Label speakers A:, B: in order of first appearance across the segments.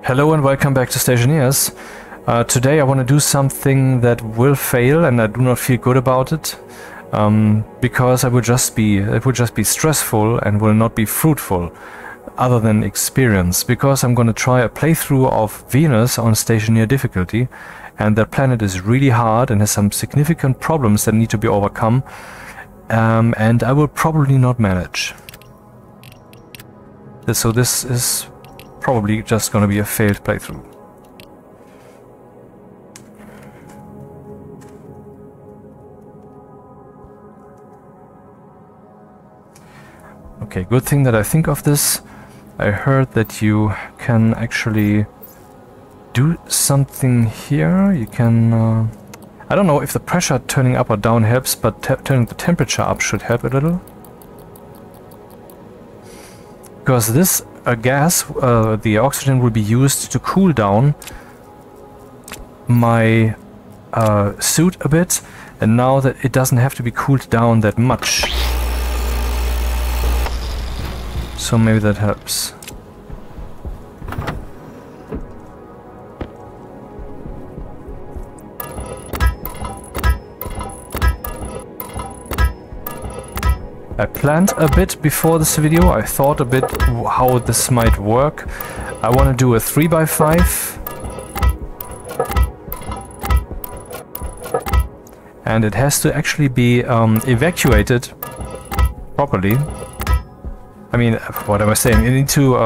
A: Hello and welcome back to Stationeers. Today I want to do something that will fail, and I do not feel good about it, because it would just be stressful and will not be fruitful, other than experience. Because I'm going to try a playthrough of Venus on Stationeer difficulty, and that planet is really hard and has some significant problems that need to be overcome, and I will probably not manage. So this is probably just going to be a failed playthrough. Okay, good thing that I think of this. I heard that you can actually do something here. You can... I don't know if the pressure turning up or down helps, but turning the temperature up should help a little. Because this gas, the oxygen, will be used to cool down my suit a bit, and now that it doesn't have to be cooled down that much. So maybe that helps. I planned a bit before this video. I thought a bit how this might work. I want to do a 3x5. And it has to actually be evacuated properly. I mean, what am I saying? I need to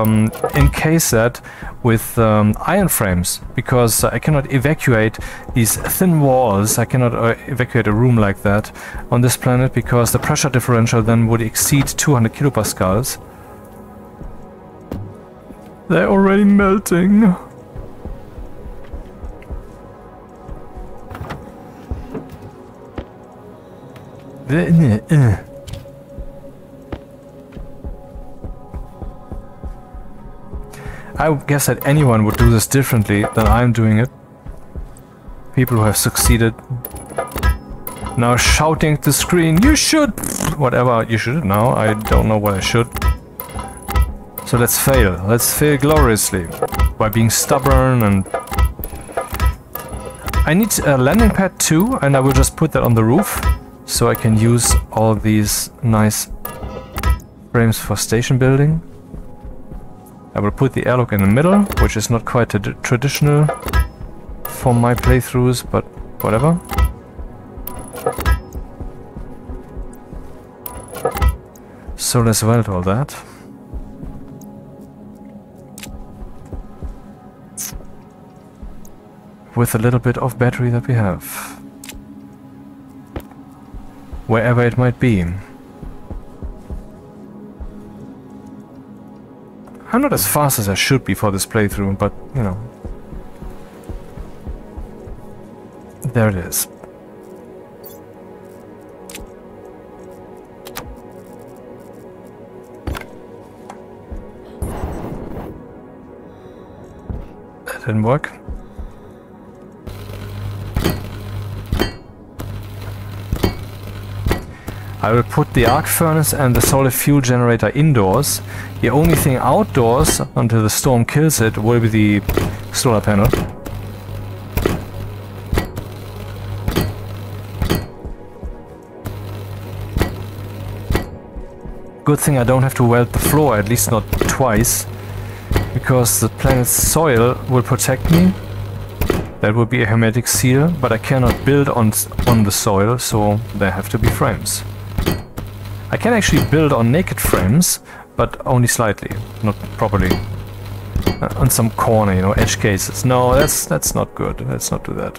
A: encase that with iron frames, because I cannot evacuate these thin walls. I cannot evacuate a room like that on this planet, because the pressure differential then would exceed 200 kilopascals. They're already melting. I guess that anyone would do this differently than I'm doing it. People who have succeeded. Now shouting at the screen, you should! Whatever you should now, I don't know what I should. So let's fail. Let's fail gloriously. By being stubborn and... I need a landing pad too, and I will just put that on the roof, so I can use all these nice frames for station building. I will put the airlock in the middle, which is not quite traditional for my playthroughs, but whatever. So let's weld all that. With a little bit of battery that we have. Wherever it might be. I'm not as fast as I should be for this playthrough, but, you know. There it is. That didn't work. I will put the arc furnace and the solid fuel generator indoors. The only thing outdoors, until the storm kills it, will be the solar panel. Good thing I don't have to weld the floor, at least not twice, because the planet's soil will protect me. That will be a hermetic seal, but I cannot build on the soil, so there have to be frames. I can actually build on naked frames, but only slightly, not properly. On some corner, you know, edge cases. No, that's not good. Let's not do that.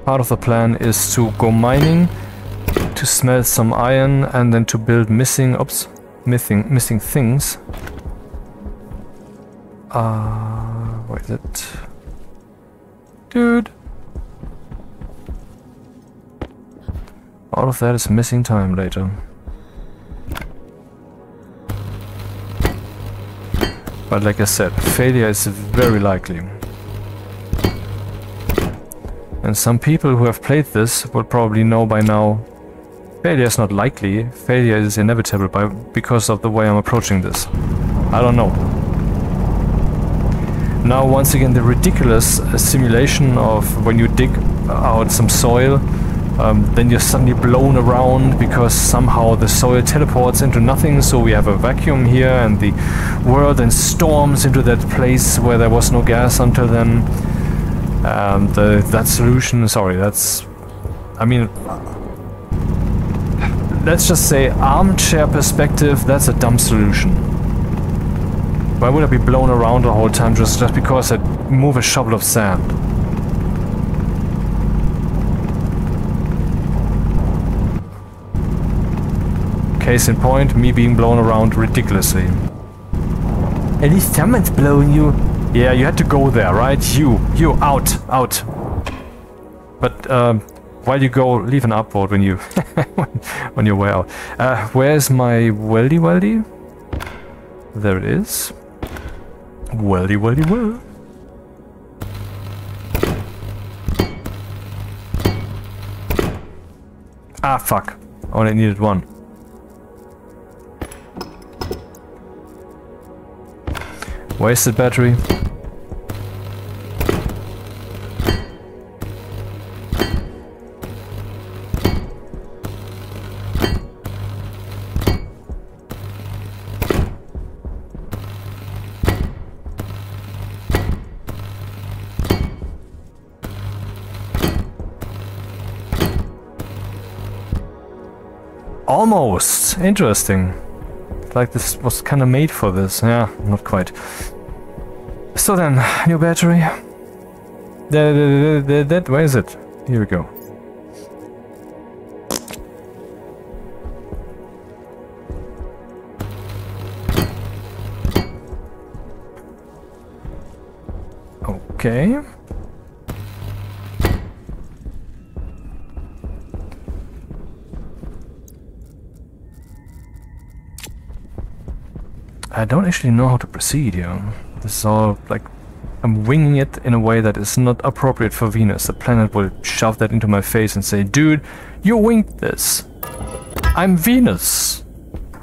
A: Part of the plan is to go mining, to smelt some iron, and then to build missing things. Where is it? Dude! All of that is missing time later. But like I said, failure is very likely. And some people who have played this will probably know by now, failure is not likely, failure is inevitable because of the way I'm approaching this. I don't know. Now once again the ridiculous simulation of when you dig out some soil, then you're suddenly blown around because somehow the soil teleports into nothing, so we have a vacuum here and the world then storms into that place where there was no gas until then. That solution, sorry, that's... I mean... let's just say armchair perspective, that's a dumb solution. Why would I be blown around the whole time just because I move a shovel of sand? Case in point, me being blown around ridiculously. At least someone's blowing you. Yeah, you had to go there, right? You, out. But while you go, leave an upvote when you when you're way out. Where's my weldy? There it is. Weldy well. Ah, fuck. Only needed one. Wasted battery. Almost. Interesting. Like this was kind of made for this. Yeah, not quite. So then, new battery. Where is it? Here we go. Okay. I don't actually know how to proceed here. This is all like I'm winging it in a way that is not appropriate for Venus. The planet will shove that into my face and say, dude, you winged this. I'm Venus.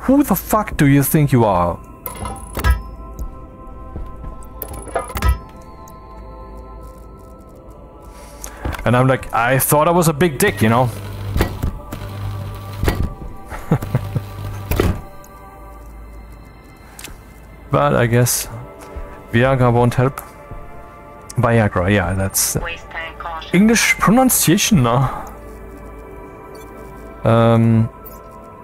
A: Who the fuck do you think you are? And I'm like, I thought I was a big dick, you know? But I guess Viagra won't help. Viagra, yeah, that's English pronunciation, no?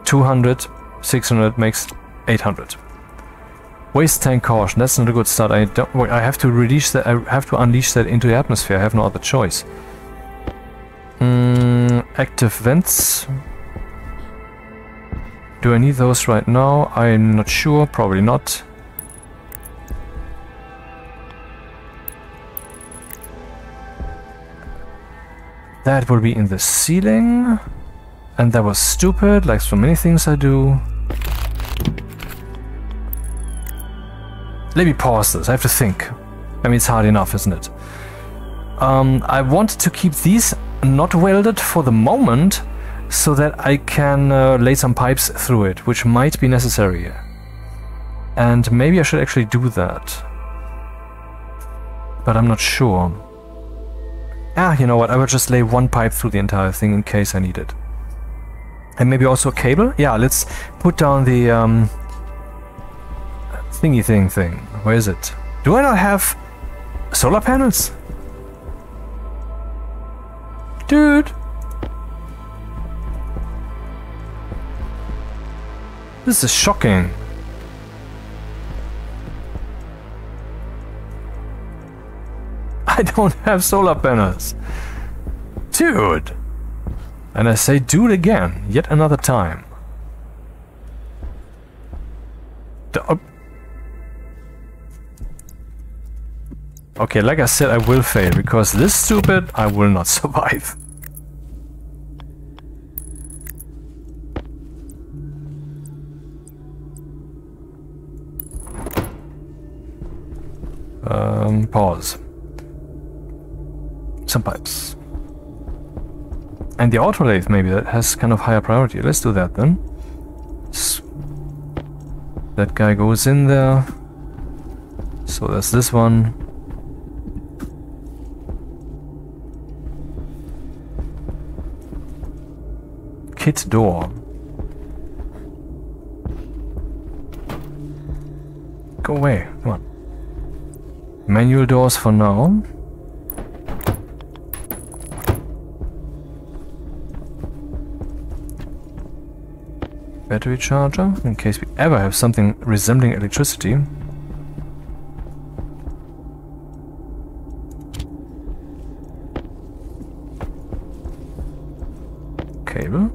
A: 200, 600 makes 800. Waste tank caution, that's not a good start. I have to release that. I have to unleash that into the atmosphere. I have no other choice. Active vents. Do I need those right now? I'm not sure. Probably not. That will be in the ceiling. And that was stupid, like so many things I do. Let me pause this, I have to think. I mean, it's hard enough, isn't it? I want to keep these not welded for the moment, so that I can lay some pipes through it, which might be necessary. And maybe I should actually do that. But I'm not sure. Ah, you know what, I will just lay one pipe through the entire thing in case I need it. And maybe also a cable? Yeah, let's put down the thingy thing. Where is it? Do I not have solar panels? Dude! This is shocking. I don't have solar panels. Dude! And I say dude again, yet another time. Okay, like I said, I will fail, because this stupid, I will not survive. welding. Pause. Some pipes. And the autolathe, maybe, that has kind of higher priority. Let's do that then. That guy goes in there. So there's this one. Kit door. Go away. Come on. Manual doors for now. Battery charger, in case we ever have something resembling electricity. Cable.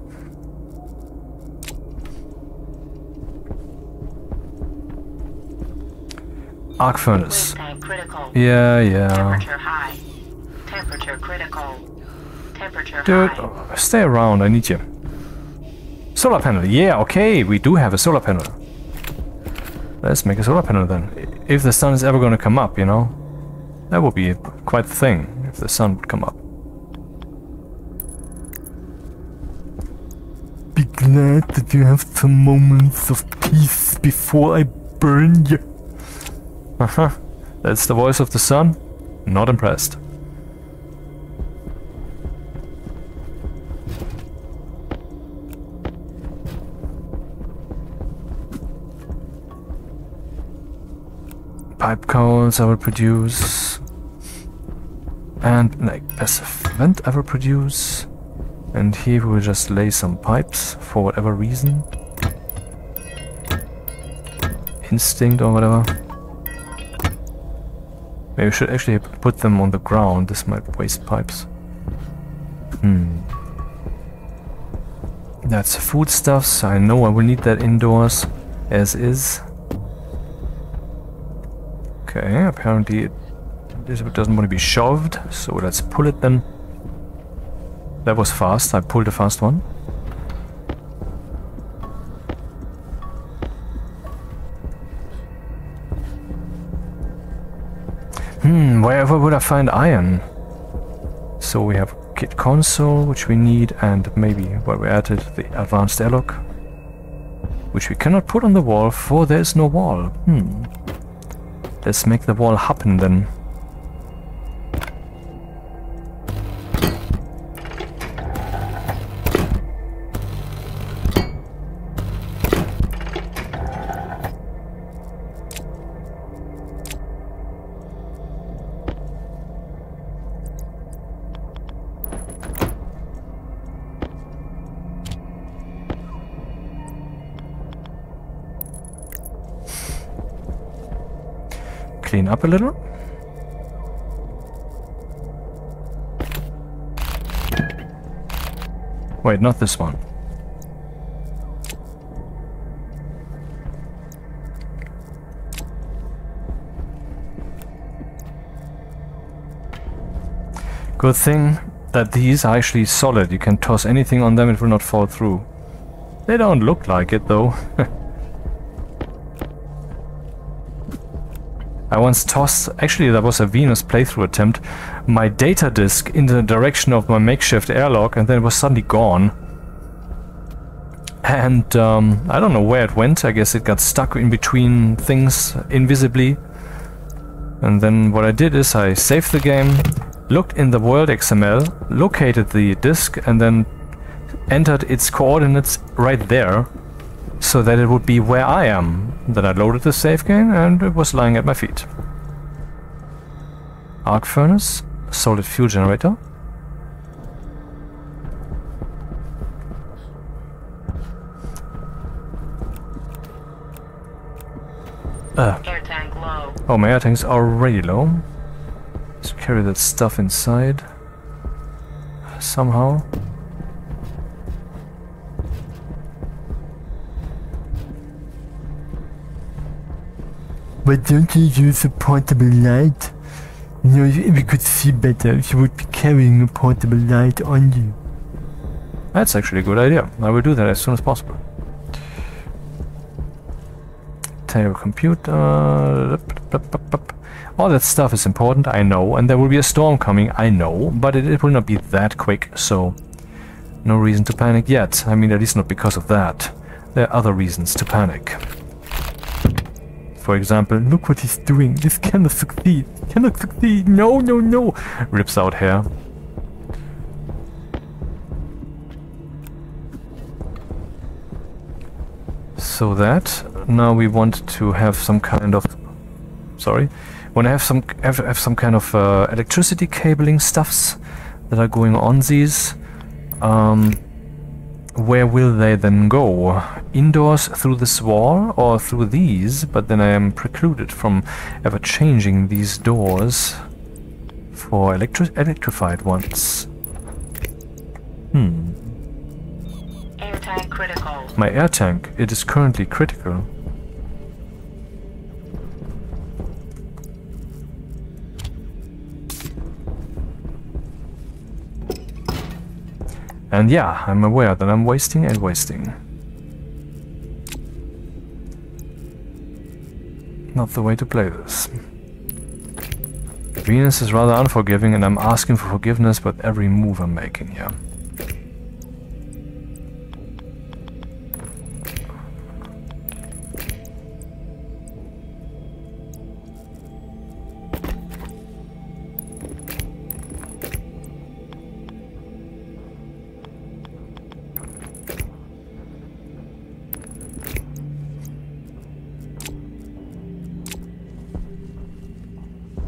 A: Arc furnace. Yeah.
B: Temperature high. Temperature critical. Temperature
A: Dude,
B: high.
A: stay around, I need you. Solar panel, yeah, okay, we do have a solar panel. Let's make a solar panel then. If the sun is ever going to come up, you know. That would be quite the thing, if the sun would come up. Be glad that you have some moments of peace before I burn you. That's the voice of the sun? Not impressed. Pipe coils I will produce. And like passive vent I will produce. And here we will just lay some pipes for whatever reason. Instinct or whatever. Maybe we should actually put them on the ground. This might waste pipes. That's foodstuffs. I know I will need that indoors as is. Okay, apparently this doesn't want to be shoved, so let's pull it then. That was fast, I pulled a fast one. Wherever would I find iron? So we have kit console, which we need, and maybe where we added the advanced airlock, which we cannot put on the wall, for there is no wall. Let's make the wall happen then. Clean up a little. Wait, not this one. Good thing that these are actually solid. You can toss anything on them, it will not fall through. They don't look like it though. I once tossed, actually that was a Venus playthrough attempt, my data disk in the direction of my makeshift airlock, and then it was suddenly gone. And I don't know where it went. I guess it got stuck in between things invisibly. And then what I did is I saved the game, looked in the world XML, located the disk, and then entered its coordinates right there, so that it would be where I am. Then I loaded the save game and it was lying at my feet. Arc furnace, solid fuel generator.
B: Air tank low.
A: Oh, my air tank's already low. Let's carry that stuff inside. Somehow. Why don't you use a portable light? You know, if we could see better, if you would be carrying a portable light on you. That's actually a good idea. I will do that as soon as possible. Table computer. All that stuff is important, I know, and there will be a storm coming, I know, but it will not be that quick, so no reason to panic yet. I mean, at least not because of that. There are other reasons to panic. For example, look what he's doing. This cannot succeed. Cannot succeed. No, no, no. Rips out hair. So that now we want to have some kind of, sorry, want to have some kind of electricity cabling stuffs that are going on these. Where will they then go? Indoors through this wall or through these? But then I am precluded from ever changing these doors for electrified ones.
B: Air tank critical.
A: My air tank, it is currently critical. And yeah, I'm aware that I'm wasting and wasting. Not the way to play this. Venus is rather unforgiving and I'm asking for forgiveness with every move I'm making here.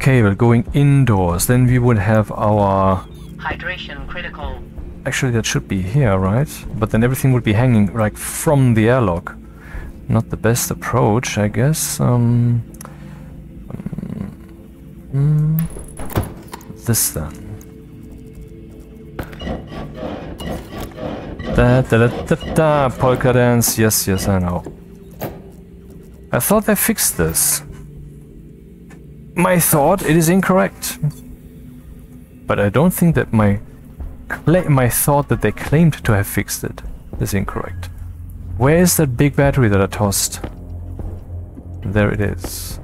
A: Cable going indoors, then we would have our...
B: Hydration critical.
A: Actually that should be here, right? But then everything would be hanging like from the airlock. Not the best approach, I guess. This then. Da polka dance, yes, yes, I know. I thought they fixed this. My thought, it is incorrect. But I don't think that my thought that they claimed to have fixed it is incorrect. Where is that big battery that I tossed? There it is.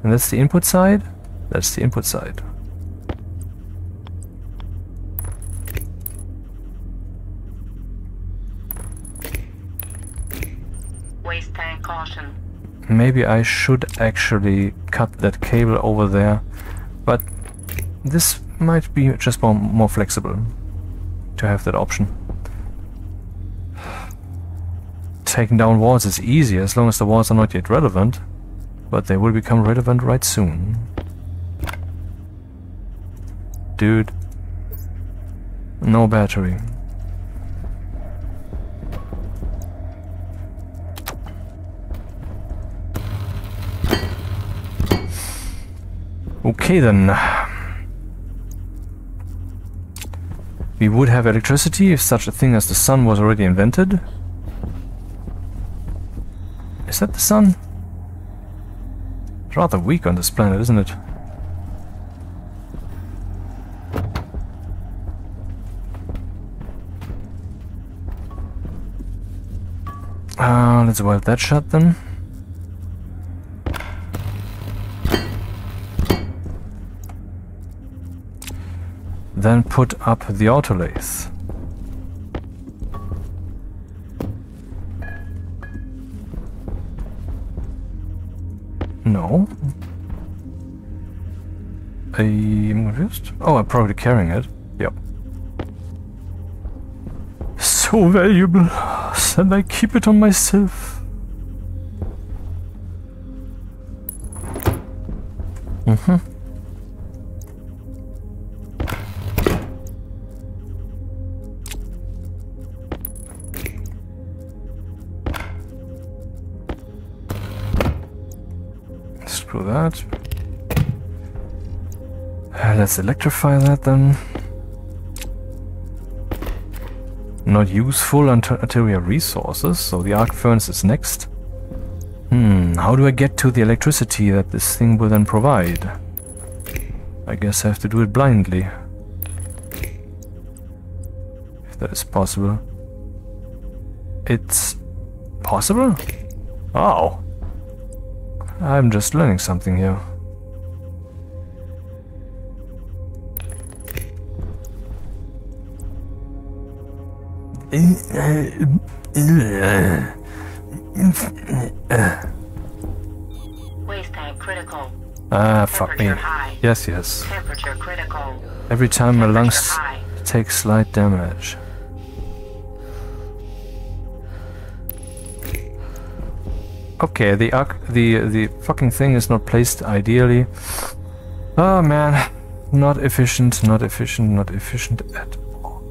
A: And that's the input side? That's the input side.
B: Waste tank caution.
A: Maybe I should actually cut that cable over there, but this might be just more flexible to have that option. Taking down walls is easy as long as the walls are not yet relevant, but they will become relevant right soon. Dude, no battery. Okay then. We would have electricity if such a thing as the sun was already invented. Is that the sun? It's rather weak on this planet, isn't it? Let's weld that shut then. Then put up the autolathe. No. I'm confused. Oh, I'm probably carrying it. Yep. So valuable, and I keep it on myself. Screw that. Let's electrify that then. Not useful until we have resources, so the arc furnace is next. How do I get to the electricity that this thing will then provide? I guess I have to do it blindly. If that is possible. It's possible? Oh. I'm just learning something here.
B: Waste tank critical.
A: Ah, fuck me.
B: Temperature high.
A: Yes, yes.
B: Temperature critical.
A: Every time my lungs
B: high.
A: take slight damage. Okay, the fucking thing is not placed ideally. Oh man, not efficient, not efficient, not efficient at all.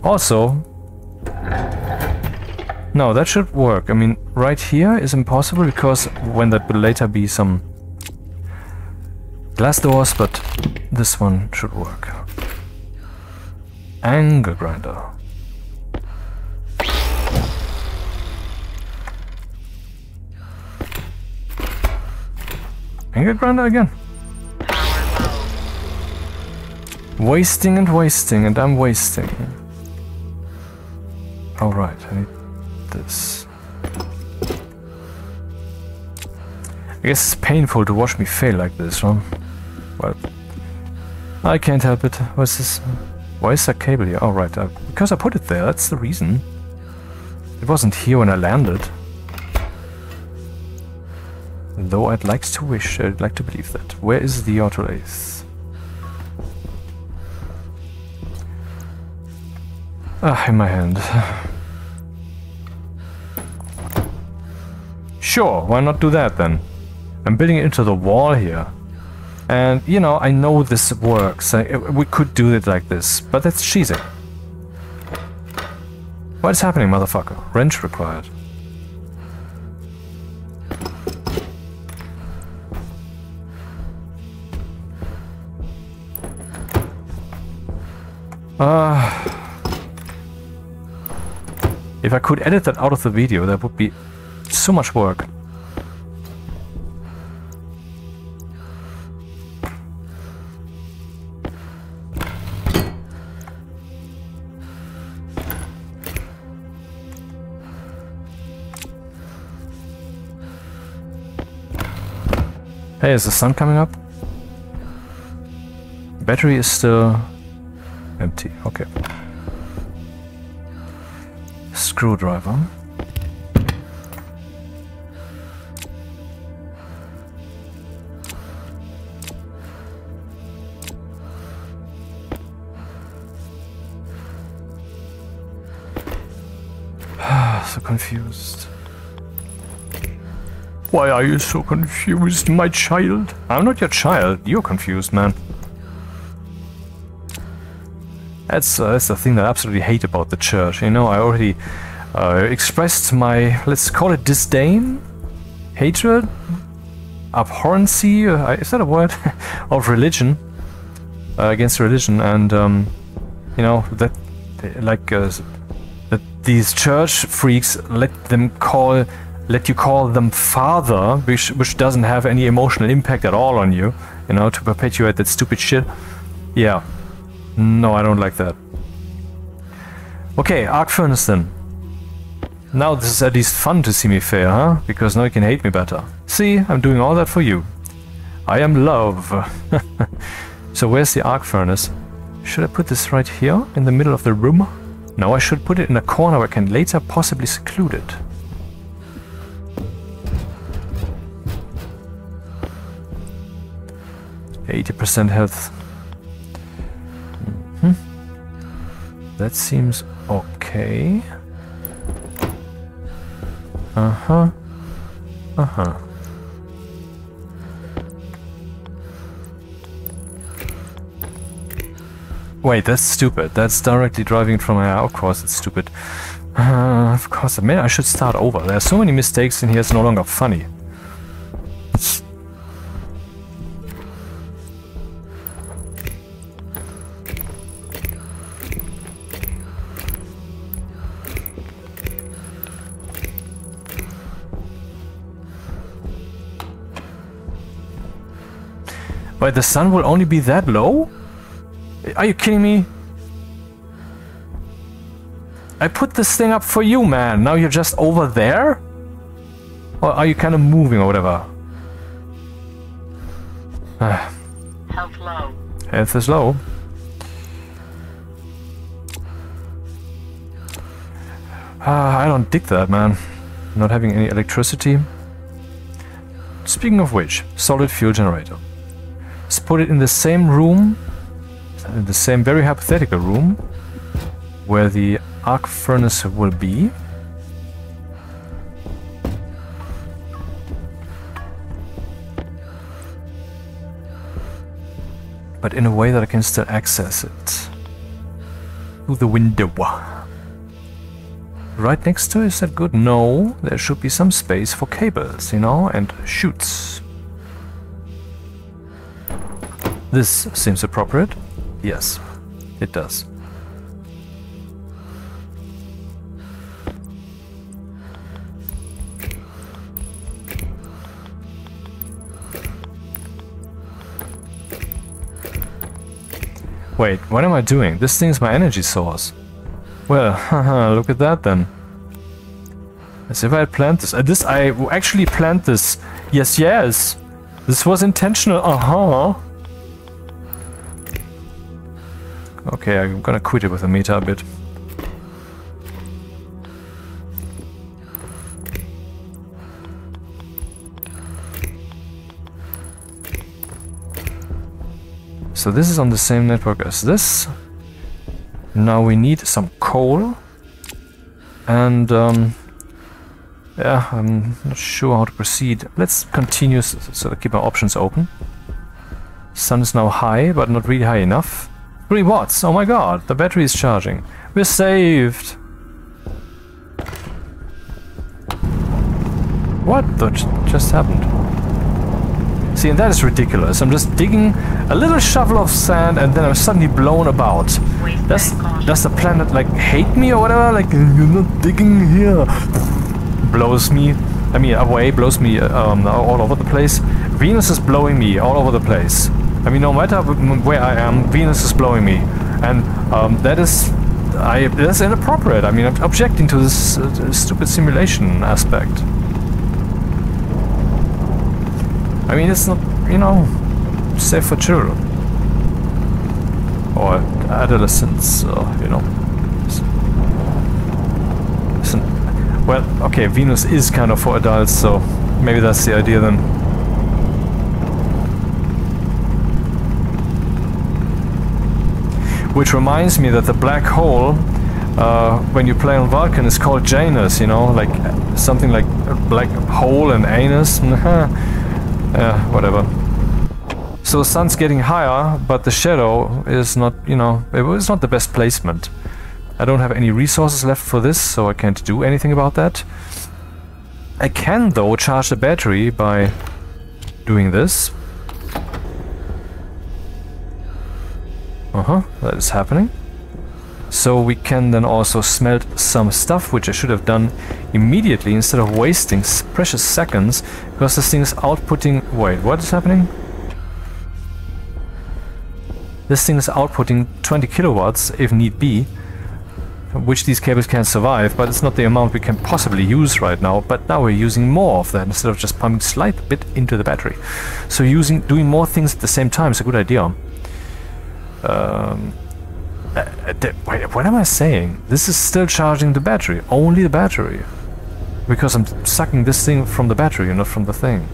A: Also, no, that should work. I mean, right here is impossible because when that will later be some glass doors, but this one should work. Angle grinder. Angle grinder again. Wasting and wasting, and I'm wasting. Alright, I need this. I guess it's painful to watch me fail like this, huh? Well, I can't help it. What's this? Why is that cable here? Oh, right. Because I put it there, that's the reason. It wasn't here when I landed. Though I'd like to believe that. Where is the autolathe? Ah, in my hand. Sure, why not do that then? I'm building it into the wall here. And, you know, I know this works. We could do it like this, but that's cheesy. What is happening, motherfucker? Wrench required. If I could edit that out of the video, that would be so much work. Hey, is the sun coming up? Battery is still empty. Okay. Screwdriver. So confused. Why are you so confused, my child? I'm not your child. You're confused, man. That's the thing that I absolutely hate about the church. You know, I already expressed my, let's call it disdain, hatred, abhorrency, is that a word? Of religion, against religion, and you know, that like that these church freaks let you call them father, which doesn't have any emotional impact at all on you, you know, to perpetuate that stupid shit. Yeah. No, I don't like that. Okay, arc furnace then. Now this is at least fun to see me fail, huh? Because now you can hate me better. See, I'm doing all that for you. I am love. So where's the arc furnace? Should I put this right here, in the middle of the room? No, I should put it in a corner where I can later possibly seclude it. %health. That seems okay. Uh-huh. Uh-huh. Wait, that's stupid. That's directly driving it from my... Of course it's stupid. Of course, man, I should start over. There are so many mistakes in here, it's no longer funny. Wait, the sun will only be that low? Are you kidding me? I put this thing up for you, man. Now you're just over there? Or are you kind of moving or whatever?
B: Health low.
A: Health is low. I don't dig that, man. Not having any electricity. Speaking of which, solid fuel generator. Let's put it in the same room, in the same very hypothetical room, where the arc furnace will be. But in a way that I can still access it. Through the window. Right next to it, is that good? No, there should be some space for cables, you know, and chutes. This seems appropriate. Yes, it does. Wait, what am I doing? This thing is my energy source. Well, haha, look at that then. As if I had planned this. I actually planned this. Yes, yes. This was intentional. Okay, I'm gonna quit it with a meter a bit. So this is on the same network as this. Now we need some coal. And yeah, I'm not sure how to proceed. Let's continue so to keep our options open. Sun is now high, but not really high enough. 3 watts! Oh my god, the battery is charging. We're saved! What just happened? See, and that is ridiculous. I'm just digging a little shovel of sand and then I'm suddenly blown about. Does the planet like hate me or whatever? Like, you're not digging here. Blows me, I mean, away, blows me all over the place. Venus is blowing me all over the place. I mean, no matter where I am, Venus is blowing me. And that's inappropriate. I mean, I'm objecting to this stupid simulation aspect. I mean, it's not, you know, safe for children. Or adolescents, you know. Well, okay, Venus is kind of for adults, so maybe that's the idea then. Which reminds me that the black hole, when you play on Vulcan, is called Janus, you know, like something like a black hole and anus. Yeah, whatever. So the sun's getting higher, but the shadow is not, you know, it's not the best placement. I don't have any resources left for this, so I can't do anything about that. I can, though, charge the battery by doing this. That is happening. So we can then also smelt some stuff, which I should have done immediately instead of wasting precious seconds, because this thing is outputting... Wait, what is happening? This thing is outputting 20 kilowatts if need be, which these cables can survive, but it's not the amount we can possibly use right now. But now we're using more of that instead of just pumping a slight bit into the battery. So doing more things at the same time is a good idea. Wait, what am I saying? This is still charging the battery, only the battery. Because I'm sucking this thing from the battery and not from the thing.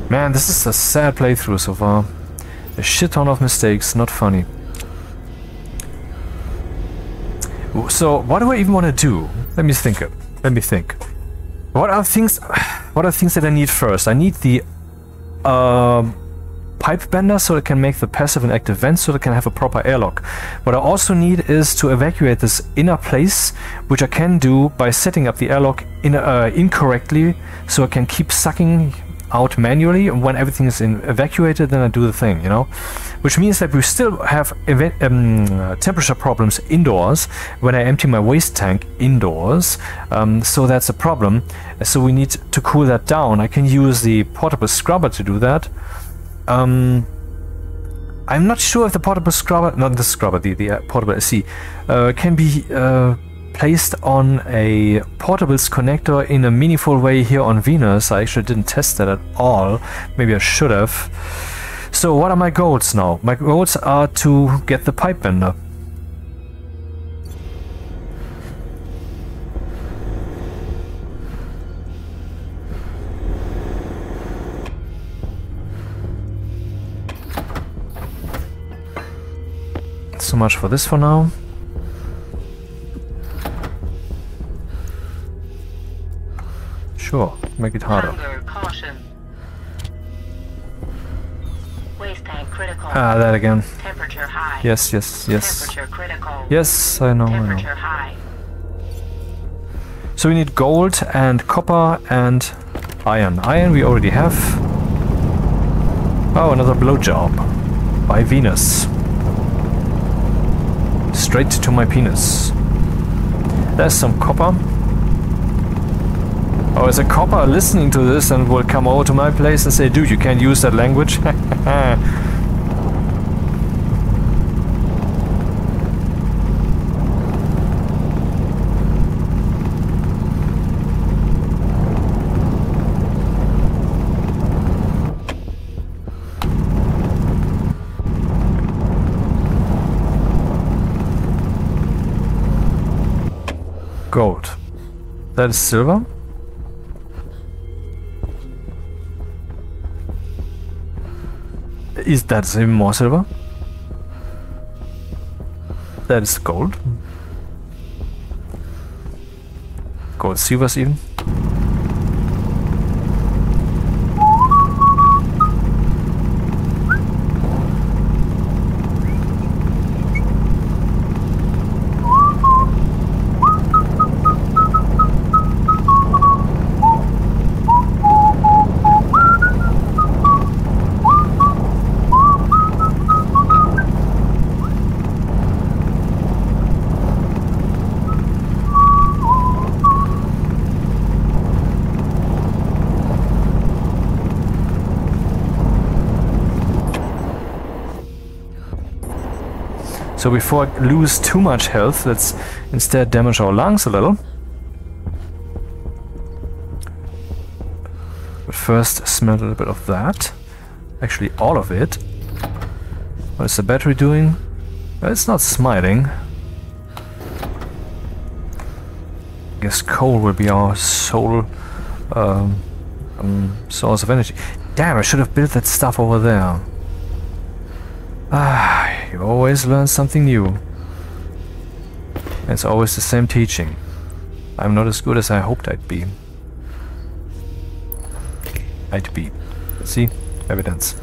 A: Man, this is a sad playthrough so far. A shit ton of mistakes, not funny. So, what do I even want to do? Let me think. What are things that I need first? I need the pipe bender so it can make the passive and active vents so it can have a proper airlock. What I also need is to evacuate this inner place, which I can do by setting up the airlock incorrectly, so I can keep sucking out manually, and when everything is evacuated, then I do the thing, you know? Which means that we still have temperature problems indoors when I empty my waste tank indoors, so that's a problem. So we need to cool that down. I can use the portable scrubber to do that. I'm not sure if the portable scrubber, not the scrubber, the portable SC, can be placed on a portables connector in a meaningful way here on Venus. I actually didn't test that at all. Maybe I should have. So what are my goals now? My goals are to get the pipe bender. So much for this for now. Sure, make it harder.
B: Hunger, caution. Waste tank critical.
A: Ah, that again.
B: Temperature high.
A: Yes, yes, yes.
B: Temperature critical.
A: Yes, I know,
B: Temperature
A: I know.
B: high.
A: So we need gold and copper and iron. Iron we already have. Oh, another blowjob. By Venus. Straight to my penis. There's some copper. Oh, is a copper listening to this and will come over to my place and say, dude, you can't use that language? Gold. That is silver. Is that even more silver? That is gold. Gold silvers even. So before I lose too much health, let's instead damage our lungs a little. But first smelt a little bit of that. Actually all of it. What is the battery doing? Well, it's not smiting. I guess coal will be our sole source of energy. Damn, I should have built that stuff over there. Ah, you always learn something new. And it's always the same teaching. I'm not as good as I hoped I'd be. See? Evidence.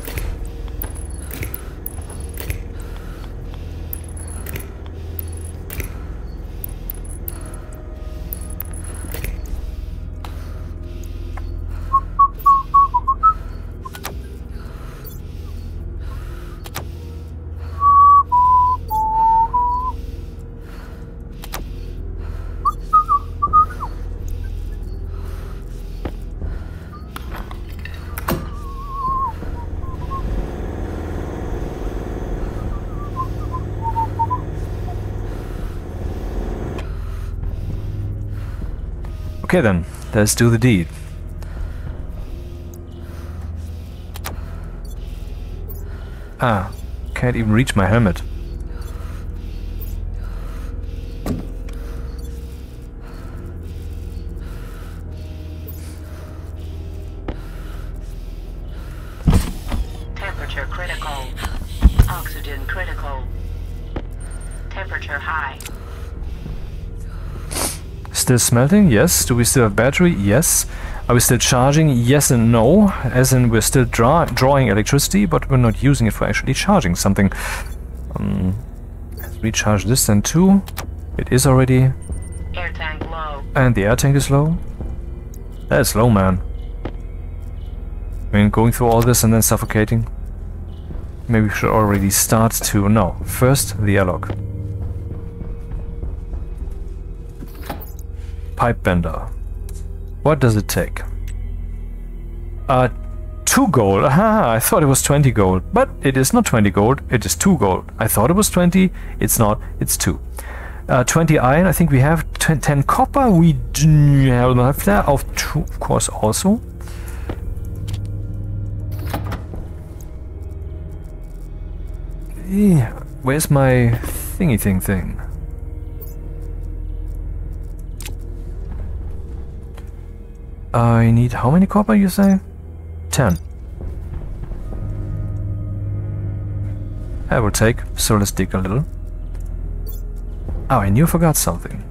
A: Okay then, let's do the deed. Ah, can't even reach my helmet.
B: Temperature critical. Oxygen critical. Temperature high.
A: Still smelting? Yes. Do we still have battery? Yes. Are we still charging? Yes and no. As in we're still drawing electricity, but we're not using it for actually charging something. Let's recharge this then too. It is already.
B: Air tank low.
A: And the air tank is low. That's low, man. I mean, going through all this and then suffocating. Maybe we should already start to... No. First, the airlock. Pipe bender. What does it take? 2 gold. Aha, I thought it was 20 gold. But it is not 20 gold, it is 2 gold. I thought it was 20, it's not, it's 2. 20 iron, I think we have 10 copper, we do have that, of course also. Where's my thingy thing? I need how many copper, you say? 10. I will take, so let's dig a little. Oh, I knew I forgot something.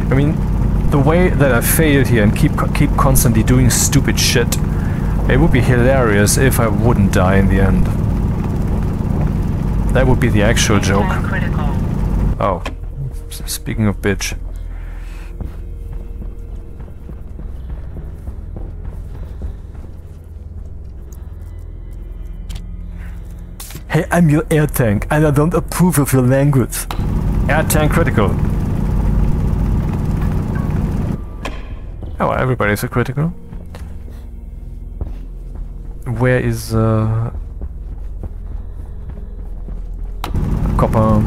C: I mean, the way that I failed here and keep constantly doing stupid shit, it would be hilarious if I wouldn't die in the end. That would be the actual joke. Oh, speaking of bitch.
A: Hey, I'm your air tank, and I don't approve of your language.
C: Air tank critical. Oh, everybody's a critical. Where is copper?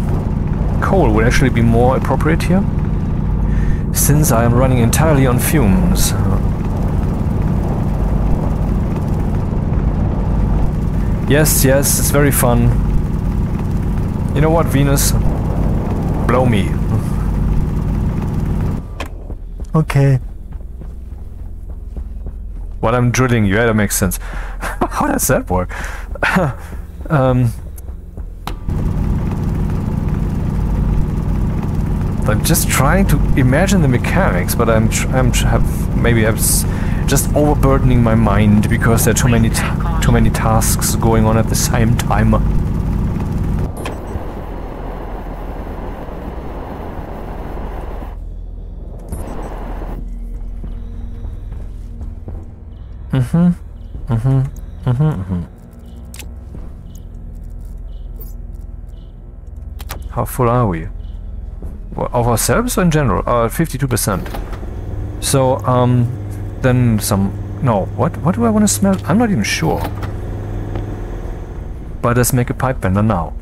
C: Coal would actually be more appropriate here, since I am running entirely on fumes. Yes, yes, it's very fun. You know what, Venus? Blow me.
A: Okay.
C: While I'm drilling you, yeah, that makes sense. How does that work? I'm just trying to imagine the mechanics, but maybe I'm just overburdening my mind because there are too many tasks going on at the same time. How full are we? Well, of ourselves or in general? 52%. So, then some... No, what do I want to smelt? I'm not even sure. But let's make a pipe bender now.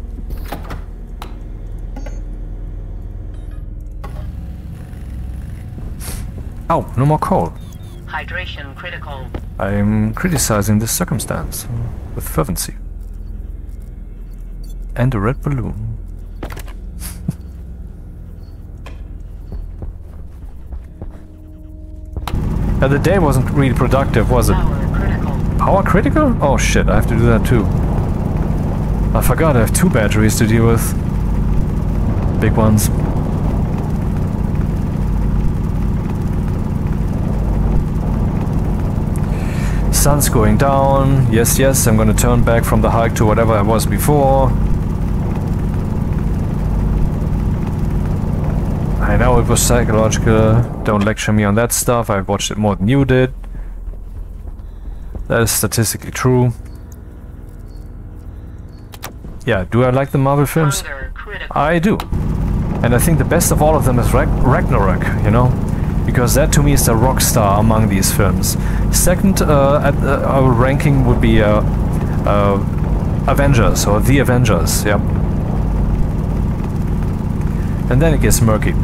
C: Oh, no more coal.
B: Hydration critical.
C: I'm criticizing this circumstance with fervency. And a red balloon. The day wasn't really productive, was it?
B: Power critical.
C: Power critical? Oh shit, I have to do that too. I forgot I have 2 batteries to deal with. Big ones. Sun's going down. Yes, yes, I'm gonna turn back from the hike to whatever I was before. I know it was psychological. Don't lecture me on that stuff. I watched it more than you did. That is statistically true. Yeah, do I like the Marvel films? I do. And I think the best of all of them is Ragnarok, you know? Because that to me is the rock star among these films. Second at our ranking would be Avengers, or The Avengers, yeah. And then it gets murky.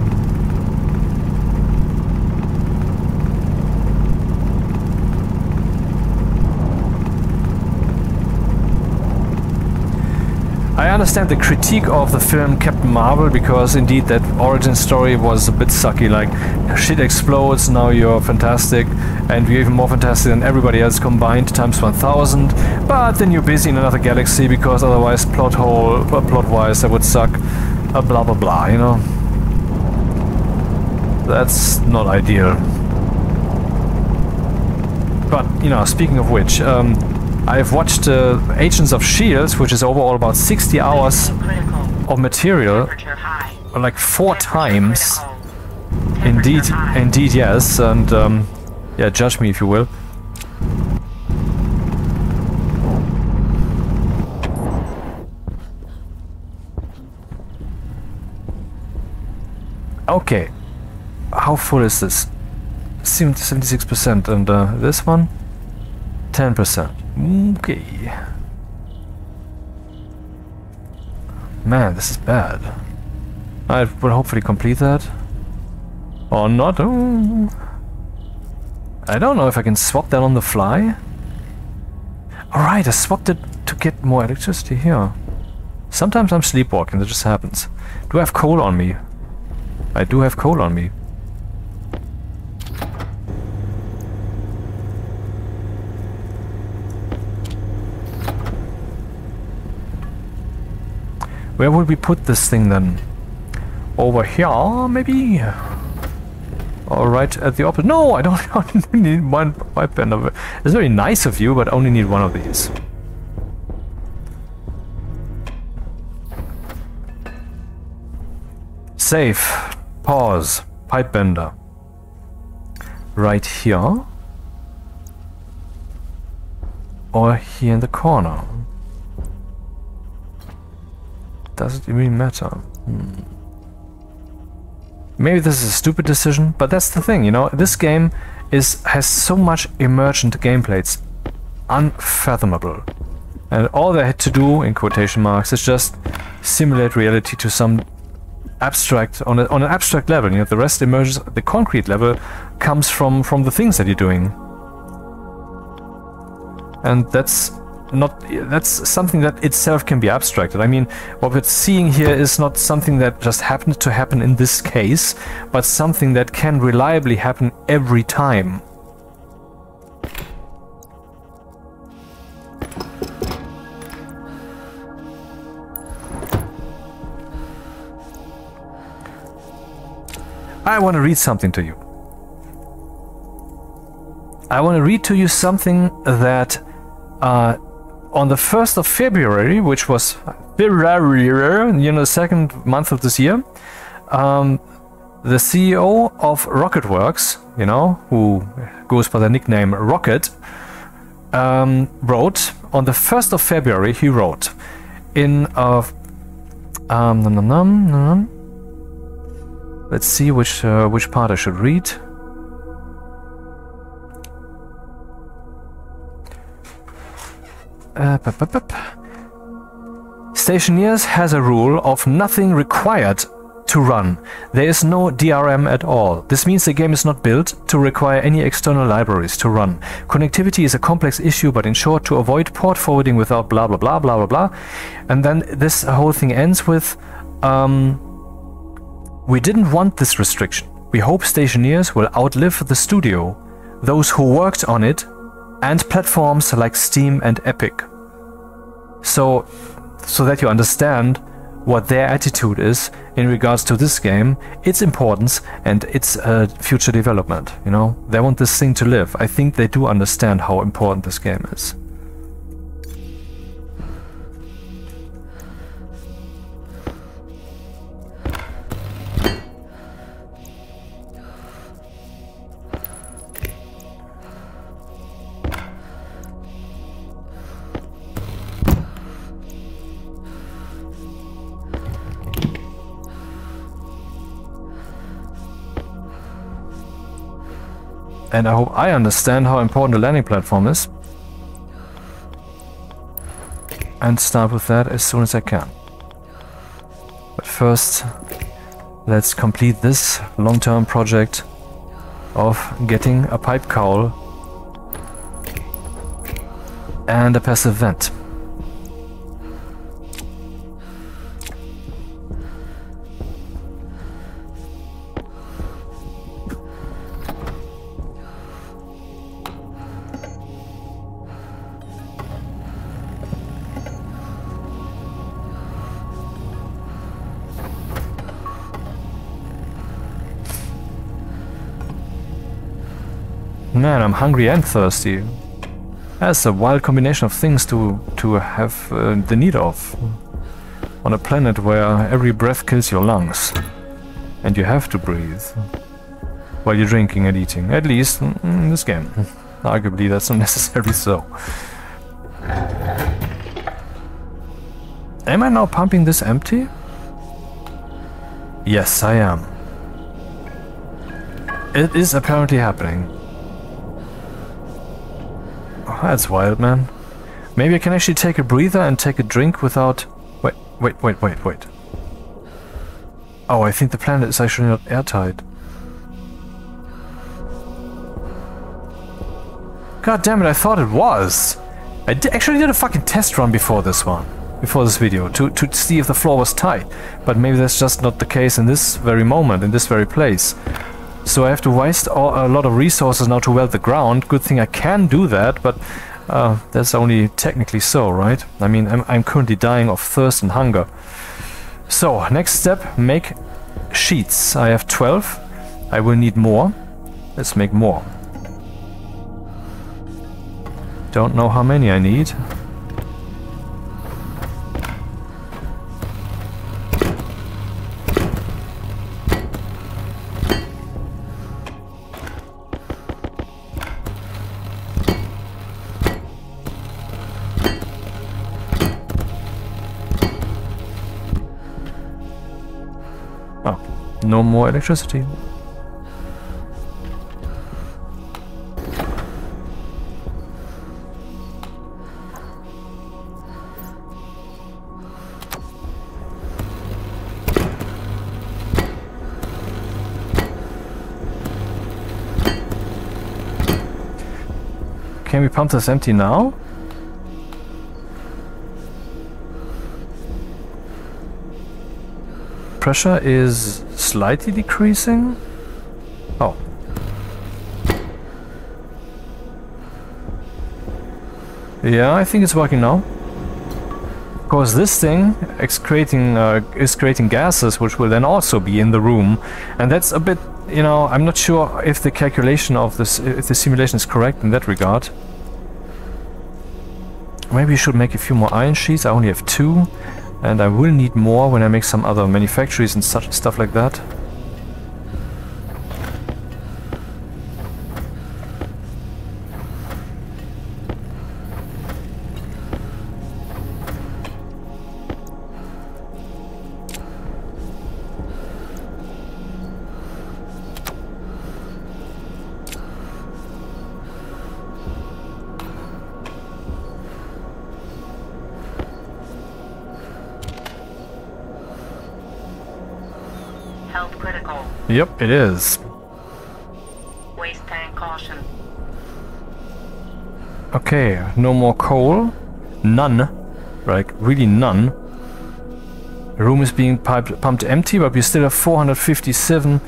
C: I understand the critique of the film Captain Marvel, because indeed that origin story was a bit sucky, like shit explodes, now you're fantastic and you're even more fantastic than everybody else combined times 1000, but then you're busy in another galaxy because otherwise plot-wise that would suck, blah blah blah, you know. That's not ideal. But, you know, speaking of which,
A: I've watched Agents of Shields, which is overall about 60 hours
B: Critical.
A: of material,
B: Temperature high.
A: like 4 times.
B: Critical.
A: Indeed,
B: Temperature high.
A: indeed, yes, and yeah, judge me if you will. Okay, how full is this? 76%, and this one? 10%. Okay. Man, this is bad. I will hopefully complete that. Or not. Ooh. I don't know if I can swap that on the fly. Alright, I swapped it to get more electricity here. Sometimes I'm sleepwalking, that just happens. Do I have coal on me? I do have coal on me. Where would we put this thing then? Over here, maybe? Or right at the opposite. No, I don't need one pipe bender. It's very nice of you, but only need one of these. Save. Pause. Pipe bender. Right here. Or here in the corner. Does it really matter? Maybe this is a stupid decision, but that's the thing, you know, this game has so much emergent gameplay, it's unfathomable. And all they had to do, in quotation marks, is just simulate reality to some abstract, on an abstract level, you know, the rest emerges, the concrete level comes from the things that you're doing. And that's something that itself can be abstracted. I mean, what we're seeing here is not something that just happened to happen in this case, but something that can reliably happen every time. I want to read something to you. I want to read to you something that on the 1st of February, which was February, you know, the second month of this year, the CEO of Rocketworks, you know, who goes by the nickname Rocket, wrote, on the 1st of February, he wrote, in let's see which part I should read. Stationeers has a rule of nothing required to run. There is no DRM at all. This means the game is not built to require any external libraries to run. Connectivity is a complex issue, but in short, to avoid port forwarding without blah blah blah blah blah blah. And then this whole thing ends with, we didn't want this restriction. We hope Stationeers will outlive the studio, those who worked on it, and platforms like Steam and Epic. So that you understand what their attitude is in regards to this game, its importance, and its future development. You know, they want this thing to live. I think they do understand how important this game is. And I hope I understand how important the landing platform is. And start with that as soon as I can. But first, let's complete this long-term project of getting a pipe cowl and a passive vent. Man, I'm hungry and thirsty. That's a wild combination of things to have the need of. On a planet where every breath kills your lungs. And you have to breathe. While you're drinking and eating. At least in this game. Arguably that's not necessarily so. Am I now pumping this empty? Yes, I am. It is apparently happening. Oh, that's wild, man. Maybe I can actually take a breather and take a drink without... Wait. Oh, I think the planet is actually not airtight. God damn it, I thought it was! I actually did a fucking test run before this one. Before this video, to see if the floor was tight. But maybe that's just not the case in this very moment, in this very place. So I have to waste a lot of resources now to weld the ground. Good thing I can do that, but that's only technically so, right? I mean, I'm currently dying of thirst and hunger. So, next step, make sheets. I have 12. I will need more. Let's make more. Don't know how many I need. No more electricity. Can we pump this empty now? Pressure is slightly decreasing. Oh. Yeah, I think it's working now. Of course, this thing is creating gases, which will then also be in the room, and that's a bit, you know, I'm not sure if the calculation of this, if the simulation is correct in that regard. Maybe we should make a few more iron sheets. I only have 2. And I will need more when I make some other manufactories and such stuff like that.
B: Health critical.
A: Yep, it is.
B: Waste tank caution.
A: Okay, no more coal. None. Like, really none. The room is being pumped empty, but we still have 457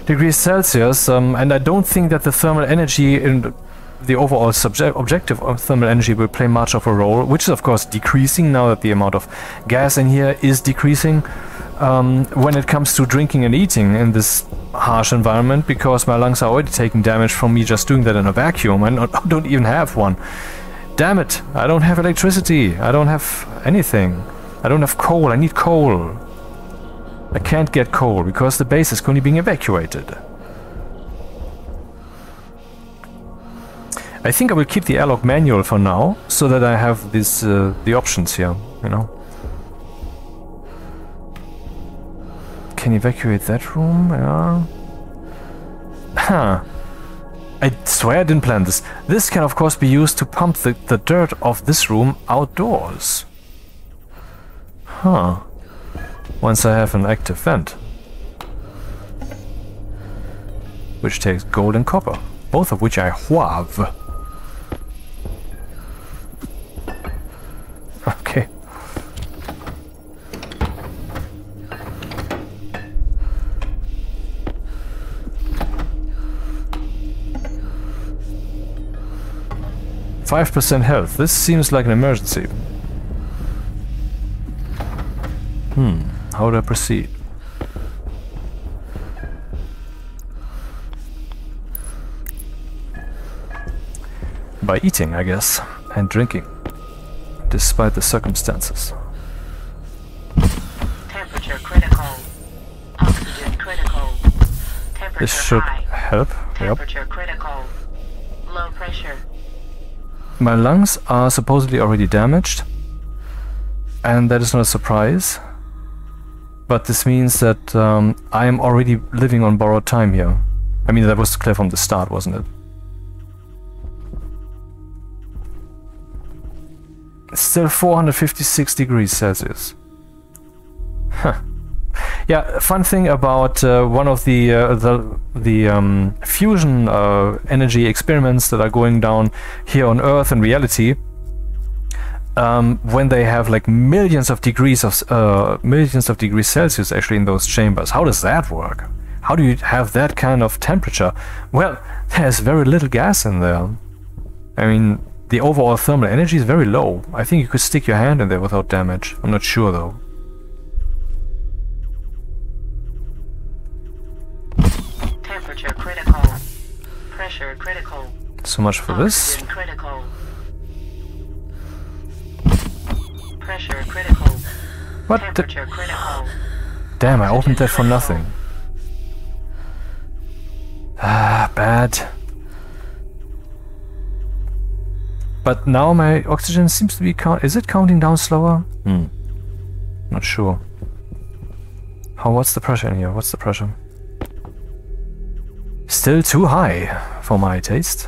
A: degrees Celsius. And I don't think that the thermal energy in the overall objective of thermal energy will play much of a role, which is of course decreasing now that the amount of gas in here is decreasing. When it comes to drinking and eating in this harsh environment, because my lungs are already taking damage from me just doing that in a vacuum, and I don't even have one. Damn it, I don't have electricity, I don't have anything. I don't have coal, I need coal. I can't get coal because the base is currently being evacuated. I think I will keep the airlock manual for now, so that I have this, the options here, you know. Can evacuate that room, yeah. Huh. I swear I didn't plan this. This can of course be used to pump the dirt of this room outdoors. Huh. Once I have an active vent. Which takes gold and copper. Both of which I have. Okay. %5 health. This seems like an emergency. How do I proceed? By eating, I guess, and drinking, despite the circumstances.
B: Temperature critical. Oxygen critical. Temperature
A: This should
B: high.
A: help. Yep.
B: Temperature critical. Low pressure.
A: My lungs are supposedly already damaged, and that is not a surprise. But this means that I am already living on borrowed time here. I mean, that was clear from the start, wasn't it? Still 456 degrees Celsius. Huh. Yeah, fun thing about one of the fusion energy experiments that are going down here on Earth in reality, when they have like millions of degrees Celsius actually in those chambers. How does that work? How do you have that kind of temperature? Well, there's very little gas in there. I mean, the overall thermal energy is very low. I think you could stick your hand in there without damage. I'm not sure though.
B: Temperature critical. Pressure critical.
A: So much for this.
B: Oxygen critical. Pressure critical.
A: What the?
B: Temperature critical.
A: Damn, I opened that for nothing. Ah, bad. But now my oxygen seems to be is it counting down slower? Not sure. What's the pressure in here? What's the pressure? Still too high for my taste.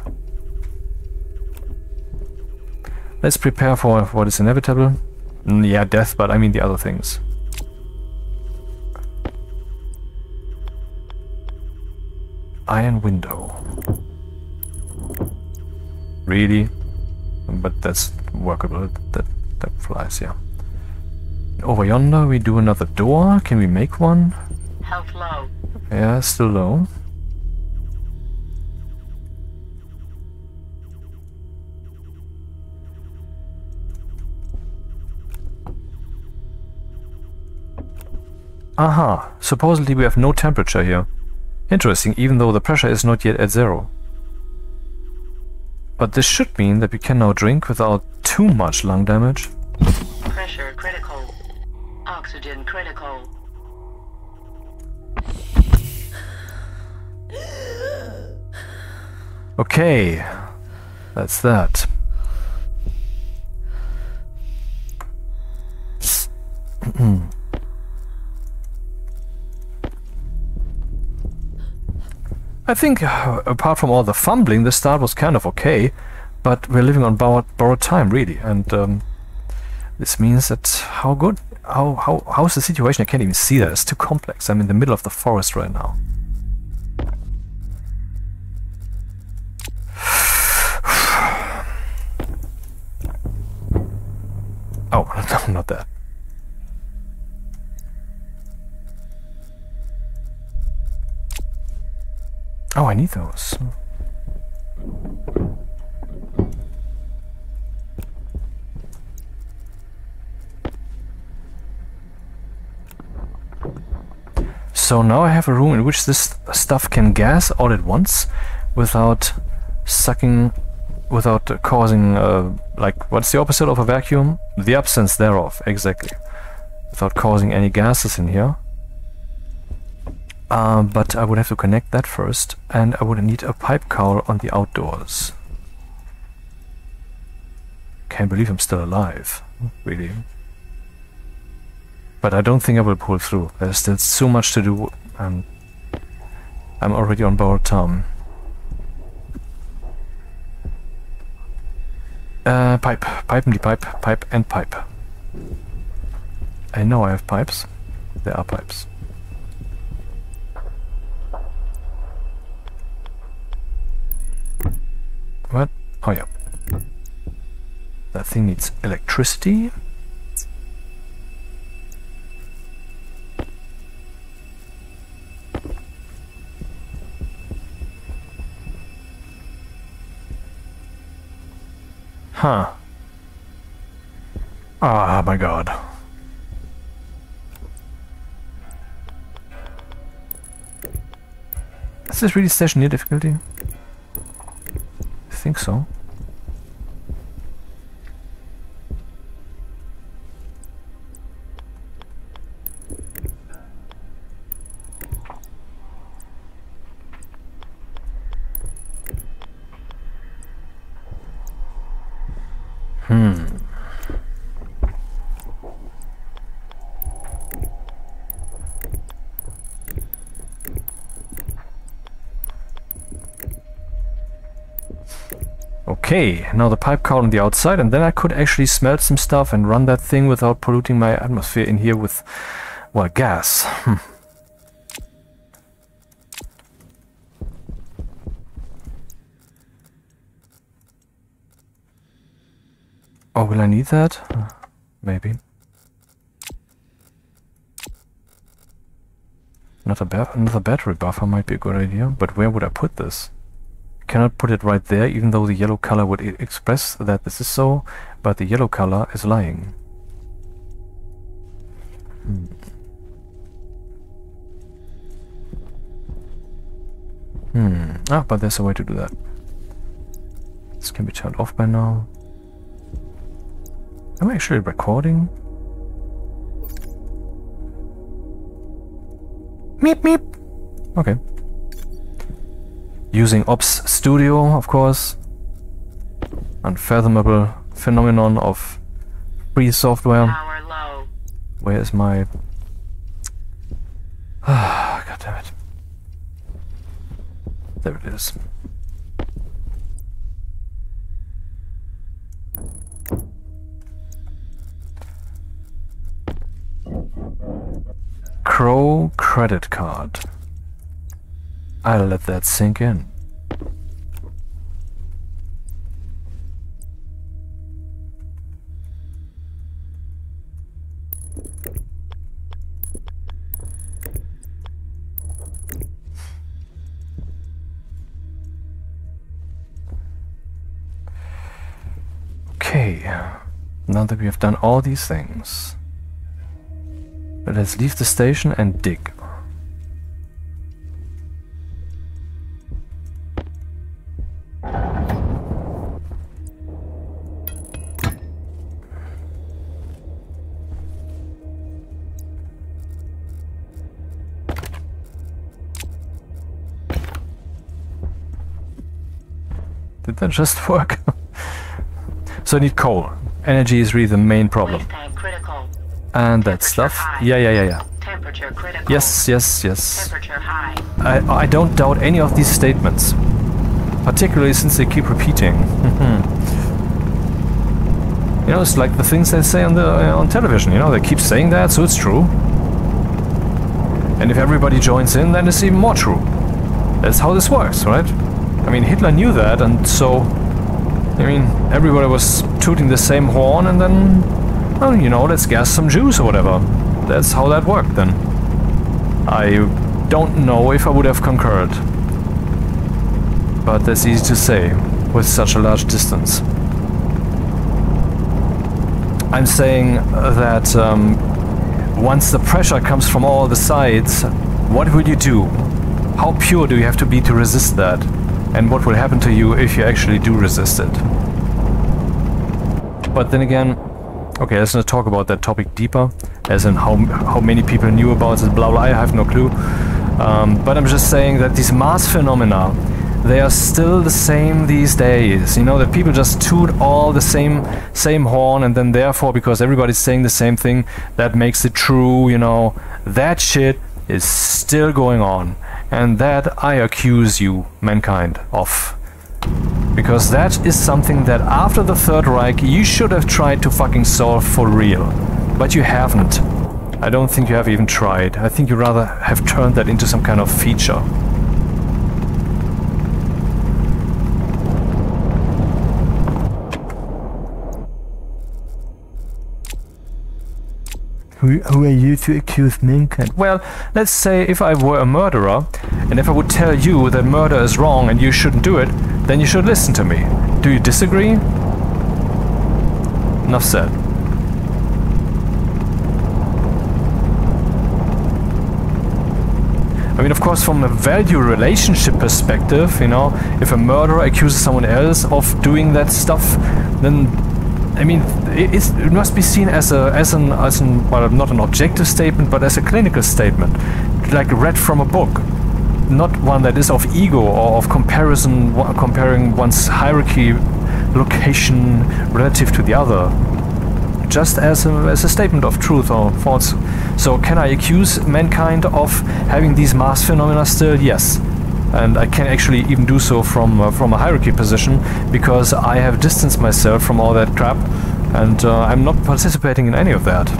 A: Let's prepare for what is inevitable. Yeah, death, but I mean the other things. Iron window. Really? But that's workable. That flies, yeah. Over yonder we do another door. Can we make one?
B: Health low.
A: Yeah, still low. Aha, supposedly we have no temperature here. Interesting, even though the pressure is not yet at 0. But this should mean that we can now drink without too much lung damage.
B: Pressure critical. Oxygen critical.
A: Okay, that's that. I think, apart from all the fumbling, the start was kind of okay, but we're living on borrowed time, really, and this means that how's the situation? I can't even see that. It's too complex. I'm in the middle of the forest right now. Oh, no, not that. Oh, I need those. So now I have a room in which this stuff can gas all at once without sucking, without causing, like, what's the opposite of a vacuum? The absence thereof, exactly. Without causing any gases in here. But I would have to connect that first, and I would need a pipe cowl on the outdoors. Can't believe I'm still alive, really. But I don't think I will pull through. There's still so much to do, and I'm already on borrowed time. Pipe and pipe. I know I have pipes. There are pipes. What? Oh yeah. That thing needs electricity. Huh. Ah, my god. Is this really Stationeer difficulty? I think so. Okay, now the pipe cowled on the outside, and then I could actually smelt some stuff and run that thing without polluting my atmosphere in here with, well, gas. Oh, will I need that? Maybe. Another battery buffer might be a good idea, but where would I put this? I cannot put it right there, even though the yellow color would express that this is so, but the yellow color is lying. Ah, but there's a way to do that. This can be turned off by now. Am I actually recording? Meep meep! Okay. Using Ops Studio, of course. Unfathomable phenomenon of free software.
B: Power low.
A: Where is my... God damn it. There it is. Crow credit card. I'll let that sink in. Okay, now that we have done all these things, let's leave the station and dig. Did that just work? So I need coal. Energy is really the main problem.
B: Waste tank critical.
A: And that stuff.
B: High.
A: Yeah.
B: Temperature critical.
A: Yes.
B: Temperature high.
A: I don't doubt any of these statements. Particularly since they keep repeating. You know, it's like the things they say on television, you know, they keep saying that, so it's true. And if everybody joins in, then it's even more true. That's how this works, right? I mean, Hitler knew that, and so... I mean, everybody was tooting the same horn, and then... well, you know, let's gas some Jews or whatever. That's how that worked, then. I don't know if I would have concurred. But that's easy to say, with such a large distance. I'm saying that once the pressure comes from all the sides, what will you do? How pure do you have to be to resist that? And what will happen to you if you actually do resist it? But then again, okay, let's not talk about that topic deeper, as in how many people knew about it, blah blah, I have no clue. But I'm just saying that these mass phenomena, they are still the same these days. You know, that people just toot all the same horn, and then therefore, because everybody's saying the same thing, that makes it true, you know. That shit is still going on. And that I accuse you, mankind, of. Because that is something that after the Third Reich you should have tried to fucking solve for real. But you haven't. I don't think you have even tried. I think you rather have turned that into some kind of feature. Who are you to accuse mankind? Well, let's say if I were a murderer, and if I would tell you that murder is wrong and you shouldn't do it, then you should listen to me. Do you disagree? Enough said. I mean, of course, from a value relationship perspective, you know, if a murderer accuses someone else of doing that stuff, then I mean, it must be seen as an well, not an objective statement, but as a clinical statement, like read from a book, not one that is of ego or of comparison, comparing one's hierarchy location relative to the other. Just as a statement of truth or false. So can I accuse mankind of having these mass phenomena still? Yes. And I can actually even do so from a hierarchy position, because I have distanced myself from all that crap, and I'm not participating in any of that.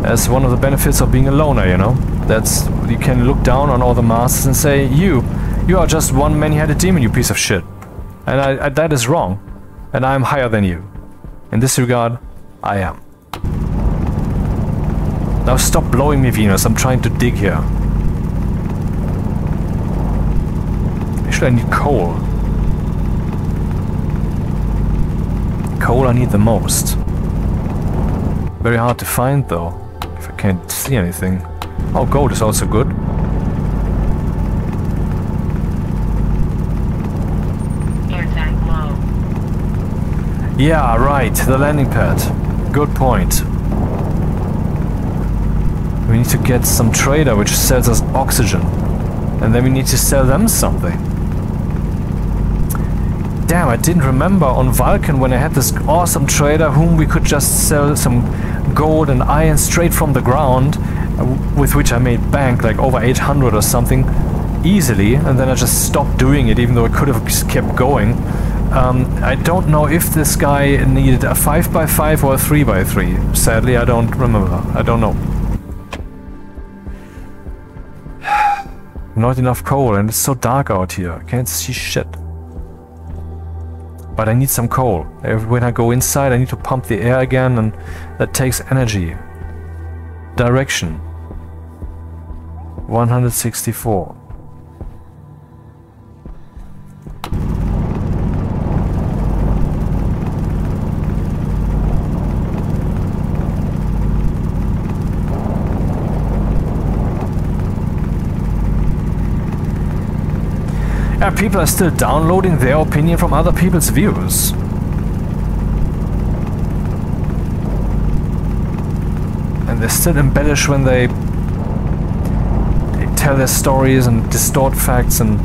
A: As one of the benefits of being a loner, you know? That's, you can look down on all the masses and say, you are just one many-headed demon, you piece of shit. And that is wrong. And I am higher than you. In this regard, I am. Now stop blowing me, Venus. I'm trying to dig here. Actually, I need coal. Coal I need the most. Very hard to find, though, if I can't see anything. Oh, gold is also good. Yeah, right, the landing pad. Good point. We need to get some trader which sells us oxygen. And then we need to sell them something. Damn, I didn't remember on Vulcan when I had this awesome trader whom we could just sell some gold and iron straight from the ground, with which I made bank, like over 800 or something, easily, and then I just stopped doing it even though I could have just kept going. I don't know if this guy needed a 5x5 or a 3x3. Sadly, I don't remember. I don't know. Not enough coal, and it's so dark out here. I can't see shit. But I need some coal. When I go inside, I need to pump the air again, and that takes energy. Direction. 164. Yeah, people are still downloading their opinion from other people's views. And they still embellish when they tell their stories and distort facts, and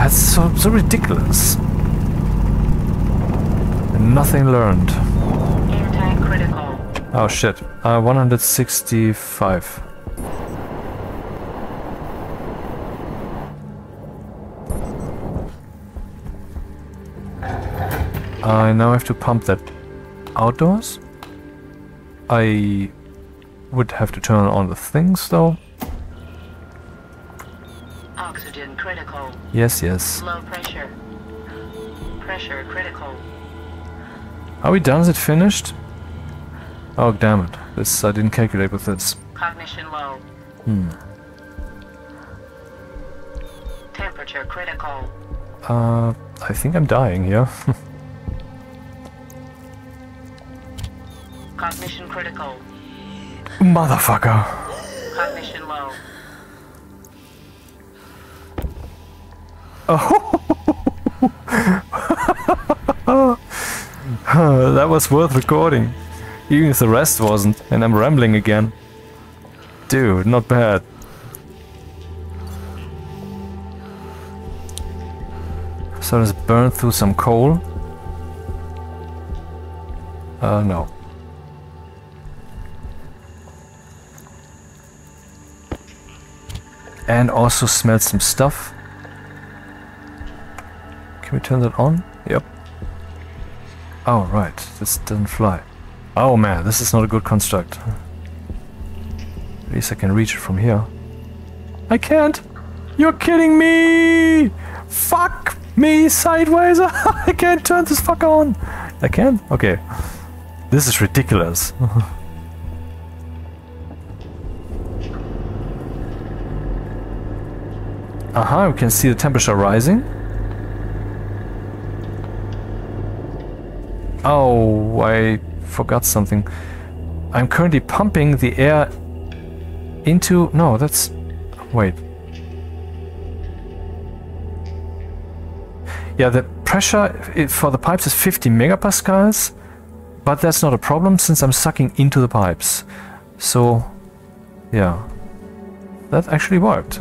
A: it's so ridiculous. And nothing learned.
B: Anti-critical.
A: Oh shit. 165. I now have to pump that outdoors. I would have to turn on the things though.
B: Oxygen critical.
A: Yes, yes.
B: Low pressure. Pressure critical.
A: Are we done? Is it finished? Oh damn it. This I didn't calculate with this.
B: Cognition low. Temperature critical.
A: I think I'm dying here.
B: Cognition critical.
A: Motherfucker.
B: Cognition low.
A: That was worth recording. Even if the rest wasn't, and I'm rambling again. Dude, not bad. So let's burn through some coal. No. And also smelt some stuff. Can we turn that on? Yep. Oh, right. This doesn't fly. Oh man, this is not a good construct. At least I can reach it from here. I can't! You're kidding me! Fuck me sideways! I can't turn this fucker on! I can? Okay. This is ridiculous. Aha, we can see the temperature rising. Oh, I forgot something. I'm currently pumping the air into... No, that's... Wait. Yeah, the pressure for the pipes is 50 megapascals, but that's not a problem since I'm sucking into the pipes. So, yeah. That actually worked.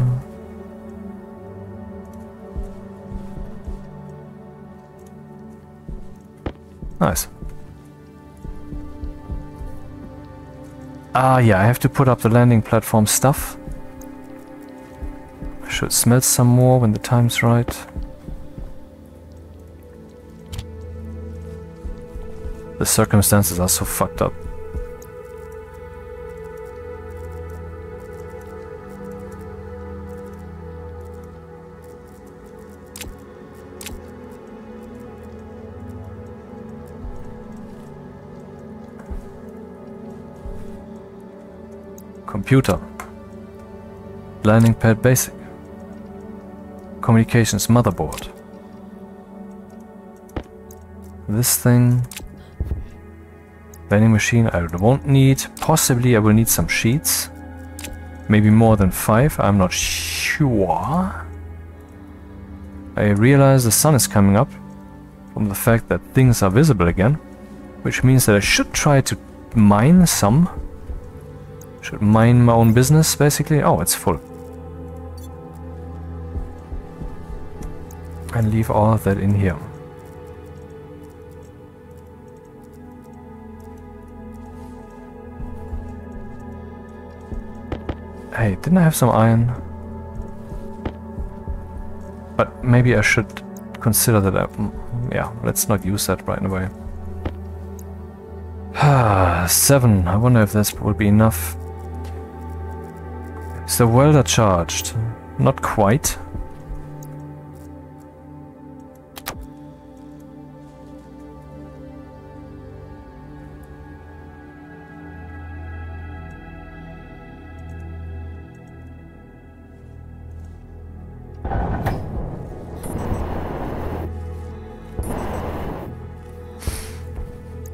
A: Nice. Ah, yeah, I have to put up the landing platform stuff. I should smelt some more when the time's right. The circumstances are so fucked up. Computer. Landing pad basic. Communications motherboard. This thing. Vending machine I won't need. Possibly I will need some sheets. Maybe more than 5, I'm not sure. I realize the sun is coming up from the fact that things are visible again. Which means that I should try to mine some. Should mine my own business, basically. Oh, it's full. And leave all of that in here. Hey, didn't I have some iron? But maybe I should consider that. Yeah, let's not use that right away. 7. I wonder if this will be enough. Is the welder charged? Not quite.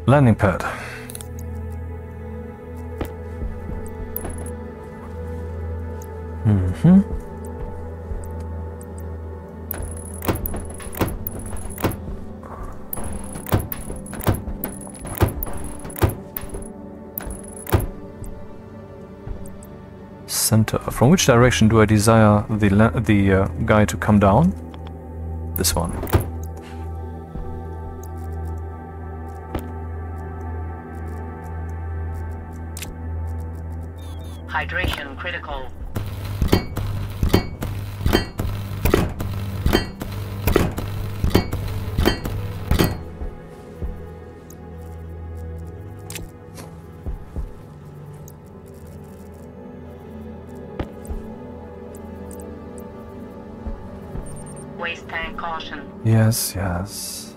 A: Landing pad. Center. From which direction do I desire the guy to come down? This one.
B: Hydration critical. Waste tank caution.
A: Yes, yes.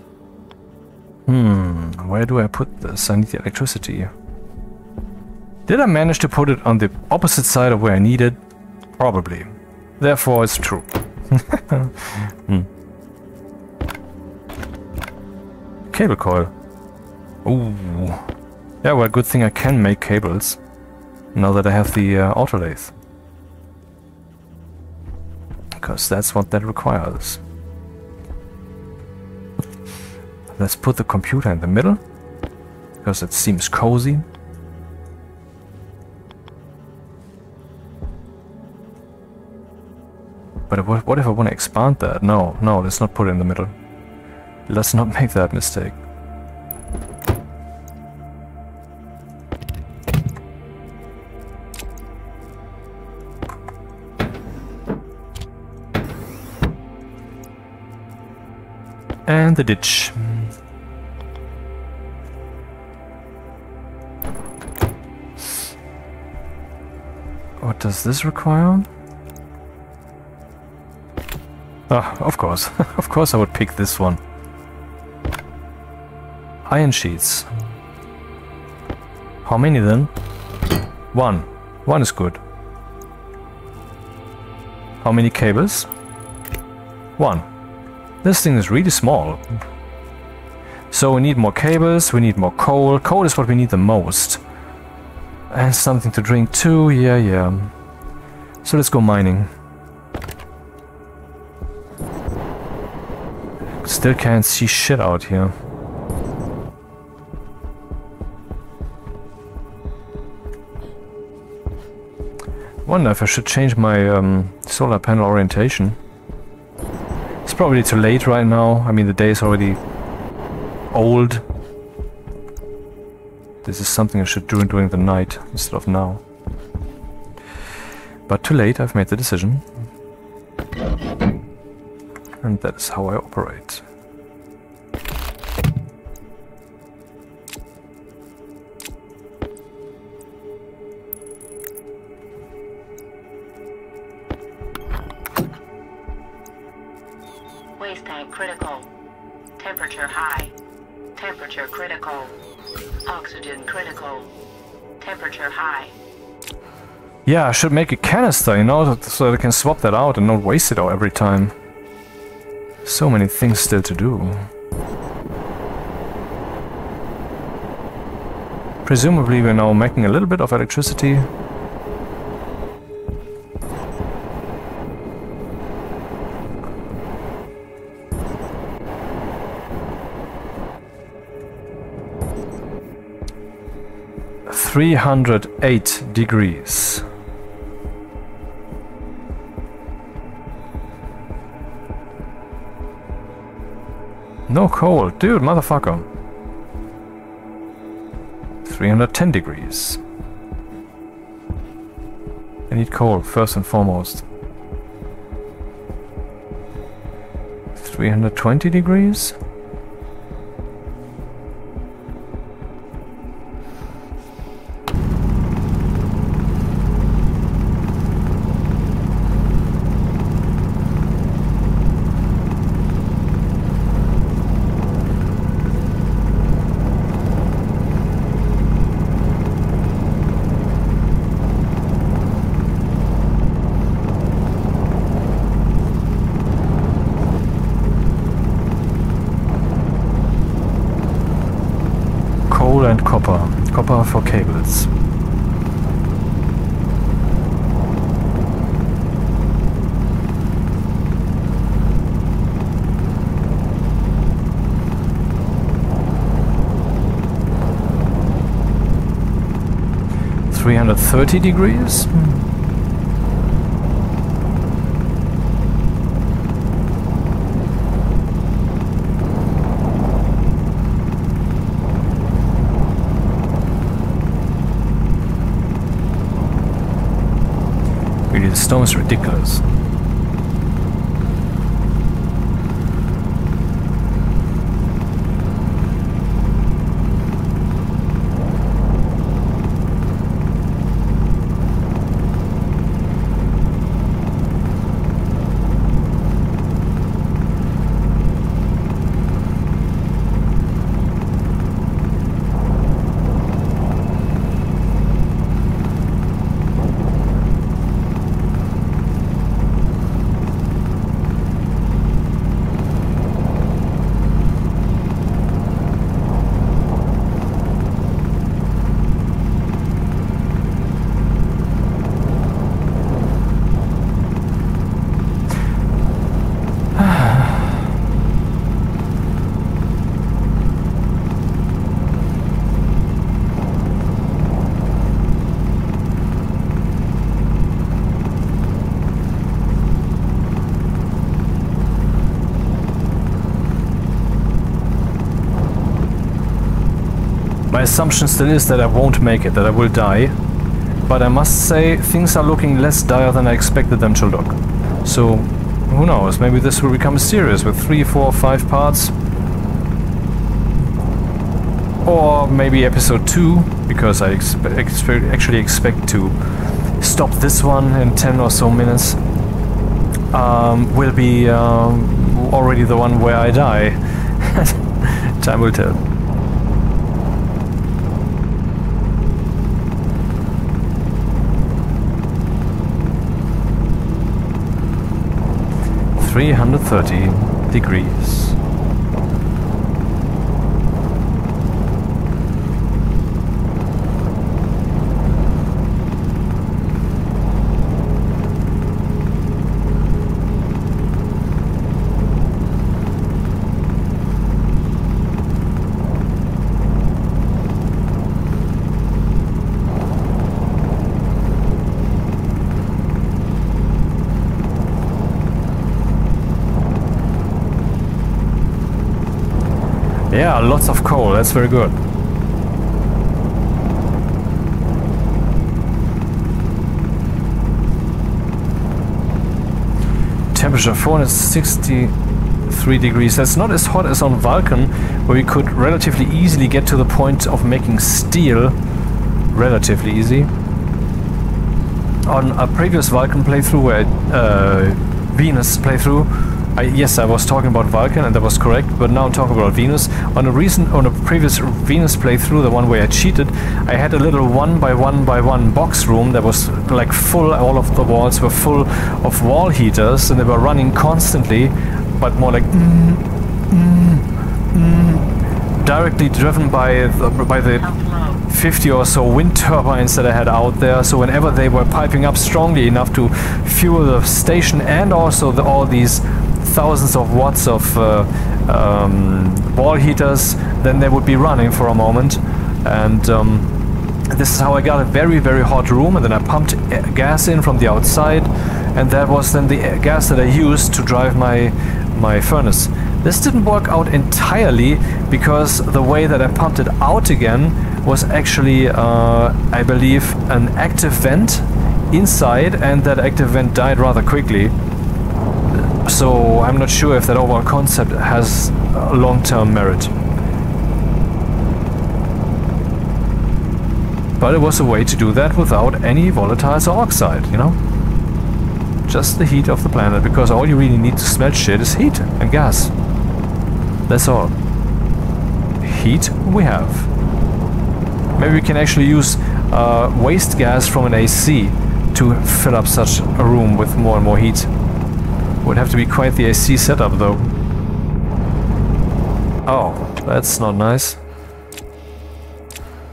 A: Where do I put this? I need the electricity. Did I manage to put it on the opposite side of where I need it? Probably. Therefore, it's true. Cable coil. Ooh. Yeah, well, good thing I can make cables. Now that I have the autolathe. Because that's what that requires. Let's put the computer in the middle. Because it seems cozy. But what if I want to expand that? No, no, let's not put it in the middle. Let's not make that mistake. And the ditch. What does this require? Ah, of course. Of course I would pick this one. Iron sheets. How many then? 1. 1 is good. How many cables? 1. This thing is really small. So we need more cables, we need more coal. Coal is what we need the most. And something to drink too, yeah. So let's go mining. Still can't see shit out here. Wonder if I should change my solar panel orientation. It's probably too late right now. I mean, the day is already old. This is something I should do during the night instead of now. But too late, I've made the decision. And that is how I operate.
B: Waste tank critical. Temperature high. Temperature critical. Oxygen critical. Temperature high.
A: Yeah, I should make a canister, you know, so I can swap that out and not waste it all every time. So many things still to do. Presumably we're now making a little bit of electricity. $308 degrees. No coal, dude, motherfucker. 310 degrees. I need coal, first and foremost. 320 degrees? And copper. Copper for cables. $330 degrees? Really, the storm is ridiculous. My assumption still is that I won't make it, that I will die. But I must say, things are looking less dire than I expected them to look. So, who knows, maybe this will become serious with 3, 4, 5 parts. Or maybe episode 2, because I actually expect to stop this one in 10 or so minutes. Will be already the one where I die. Time will tell. $330 degrees. Yeah, lots of coal, that's very good.
C: temperature 463 degrees. That's not as hot as on Vulcan, where we could relatively easily get to the point of making steel. Relatively easy. On a previous Vulcan playthrough, Venus playthrough, yes, I was talking about Vulcan, and that was correct, but now I'm talking about Venus. On a previous Venus playthrough, the one where I cheated, I had a little 1 by 1 by 1 box room that was like full, all of the walls were full of wall heaters, and they were running constantly, but more like directly driven by the 50 or so wind turbines that I had out there. So whenever they were piping up strongly enough to fuel the station and also all these thousands of watts of wall heaters, then they would be running for a moment. And this is how I got a very, very hot room, and then I pumped gas in from the outside, and that was then the gas that I used to drive my furnace. This didn't work out entirely, because the way that I pumped it out again was actually, I believe, an active vent inside, and that active vent died rather quickly. So I'm not sure if that overall concept has long-term merit. But it was a way to do that without any volatiles or oxide, you know? Just the heat of the planet, because all you really need to smelt shit is heat and gas. That's all. Heat we have. Maybe we can actually use waste gas from an AC to fill up such a room with more and more heat. Would have to be quite the AC setup though. Oh, that's not nice.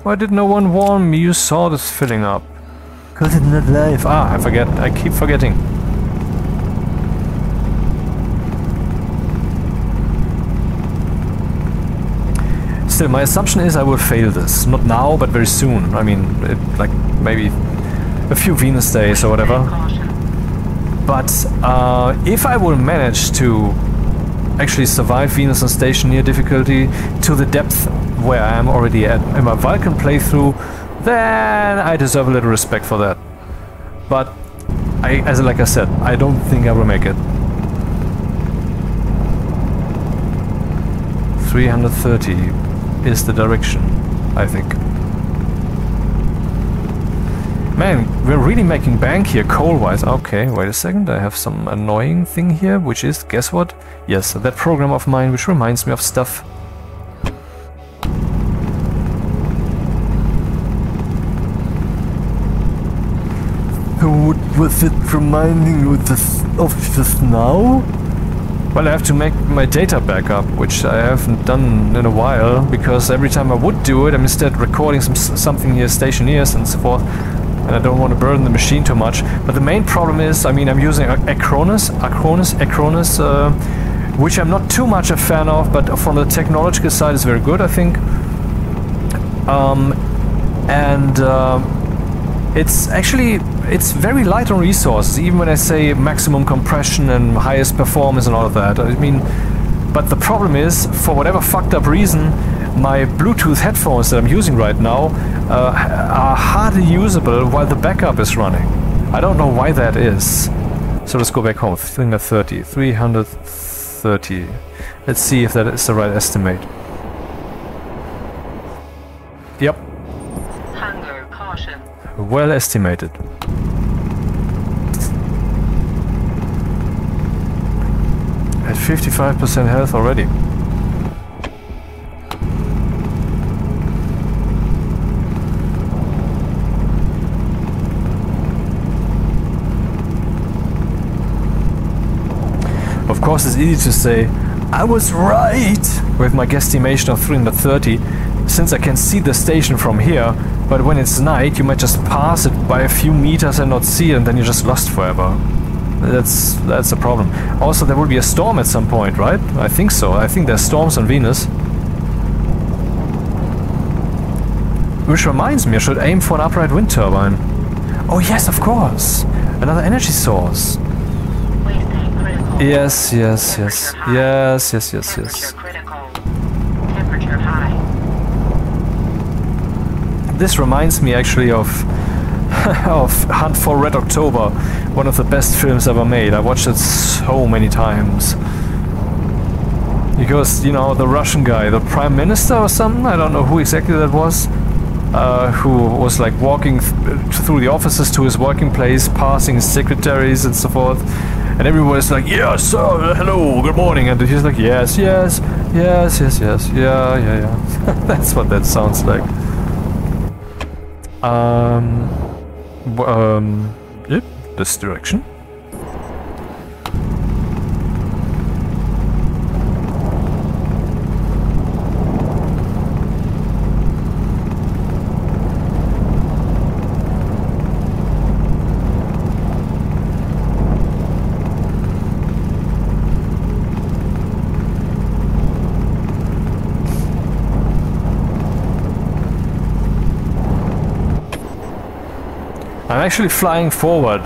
C: Why did no one warn me you saw this filling up? Cause it's not live. Ah, I keep forgetting. Still, my assumption is I will fail this. Not now, but very soon. I mean, like maybe a few Venus days or whatever. But if I will manage to actually survive Venus and Stationeer difficulty to the depth where I am already at in my Vulcan playthrough, then I deserve a little respect for that. But like I said, I don't think I will make it. 330 is the direction, I think. Man, we're really making bank here coal-wise. Okay, wait a second, I have some annoying thing here, which is, guess what? Yes, that program of mine which reminds me of stuff. What was it reminding you of this now? Well, I have to make my data backup, which I haven't done in a while, because every time I would do it, I'm instead recording something here, Stationeers and so forth, and I don't want to burden the machine too much. But the main problem is, I mean, I'm using Acronis, which I'm not too much a fan of, but from the technological side is very good, I think. It's actually, it's very light on resources, even when I say maximum compression and highest performance and all of that. I mean, but the problem is, for whatever fucked up reason, my Bluetooth headphones that I'm using right now are hardly usable while the backup is running. I don't know why that is. So let's go back home. 330. Let's see if that is the right estimate. Yep.
B: Hunger caution.
C: Well estimated. At 55% health already. Of course, it's easy to say, I was right with my guesstimation of 330, since I can see the station from here, but when it's night, you might just pass it by a few meters and not see it, and then you're just lost forever. That's a problem. Also, there will be a storm at some point, right? I think so. I think there's storms on Venus. Which reminds me, I should aim for an upright wind turbine. Oh yes, of course! Another energy source. Yes.
B: Temperature critical. Temperature high.
C: This reminds me actually of of Hunt for Red October, one of the best films ever made. I watched it so many times. Because, you know, the Russian guy, the Prime Minister or something, I don't know who exactly that was, who was like walking through the offices to his working place, passing his secretaries and so forth, and everyone is like, yes, sir, hello, good morning, and he's like, yes, yes, yes, yes, yes, yeah, yeah, yeah. That's what that sounds like. Yep, this direction. I'm actually flying forward,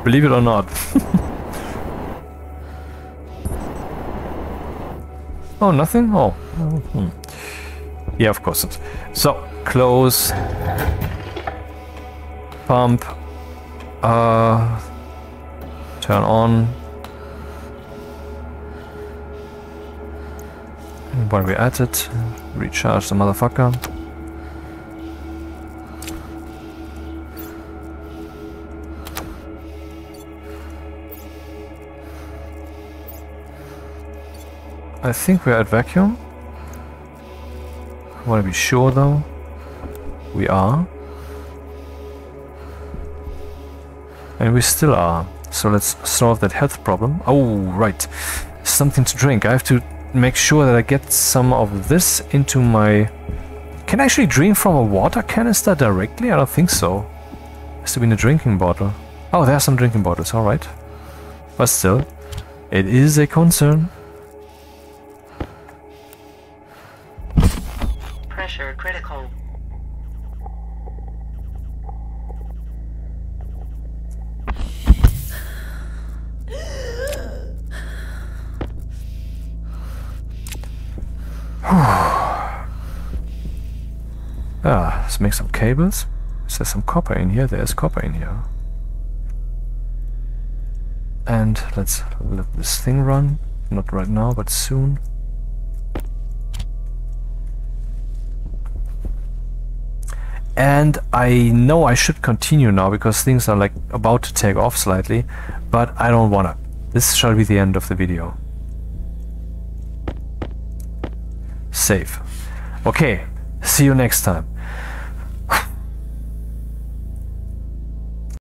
C: believe it or not. Oh, nothing? Oh. Yeah, of course not. So, close. Pump. Turn on. And while we're at it, recharge the motherfucker. I think we're at vacuum. I want to be sure though. We are. And we still are. So let's solve that health problem. Oh, right. Something to drink. I have to make sure that I get some of this into my... Can I actually drink from a water canister directly? I don't think so. It has to be in a drinking bottle. Oh, there are some drinking bottles, alright. But still, it is a concern.
B: Pressure critical.
C: Let's make some cables. Is there some copper in here? There's copper in here. And let's let this thing run. Not right now, but soon. And I know I should continue now because things are like about to take off slightly, but I don't wanna. This shall be the end of the video. Save. Okay, see you next time.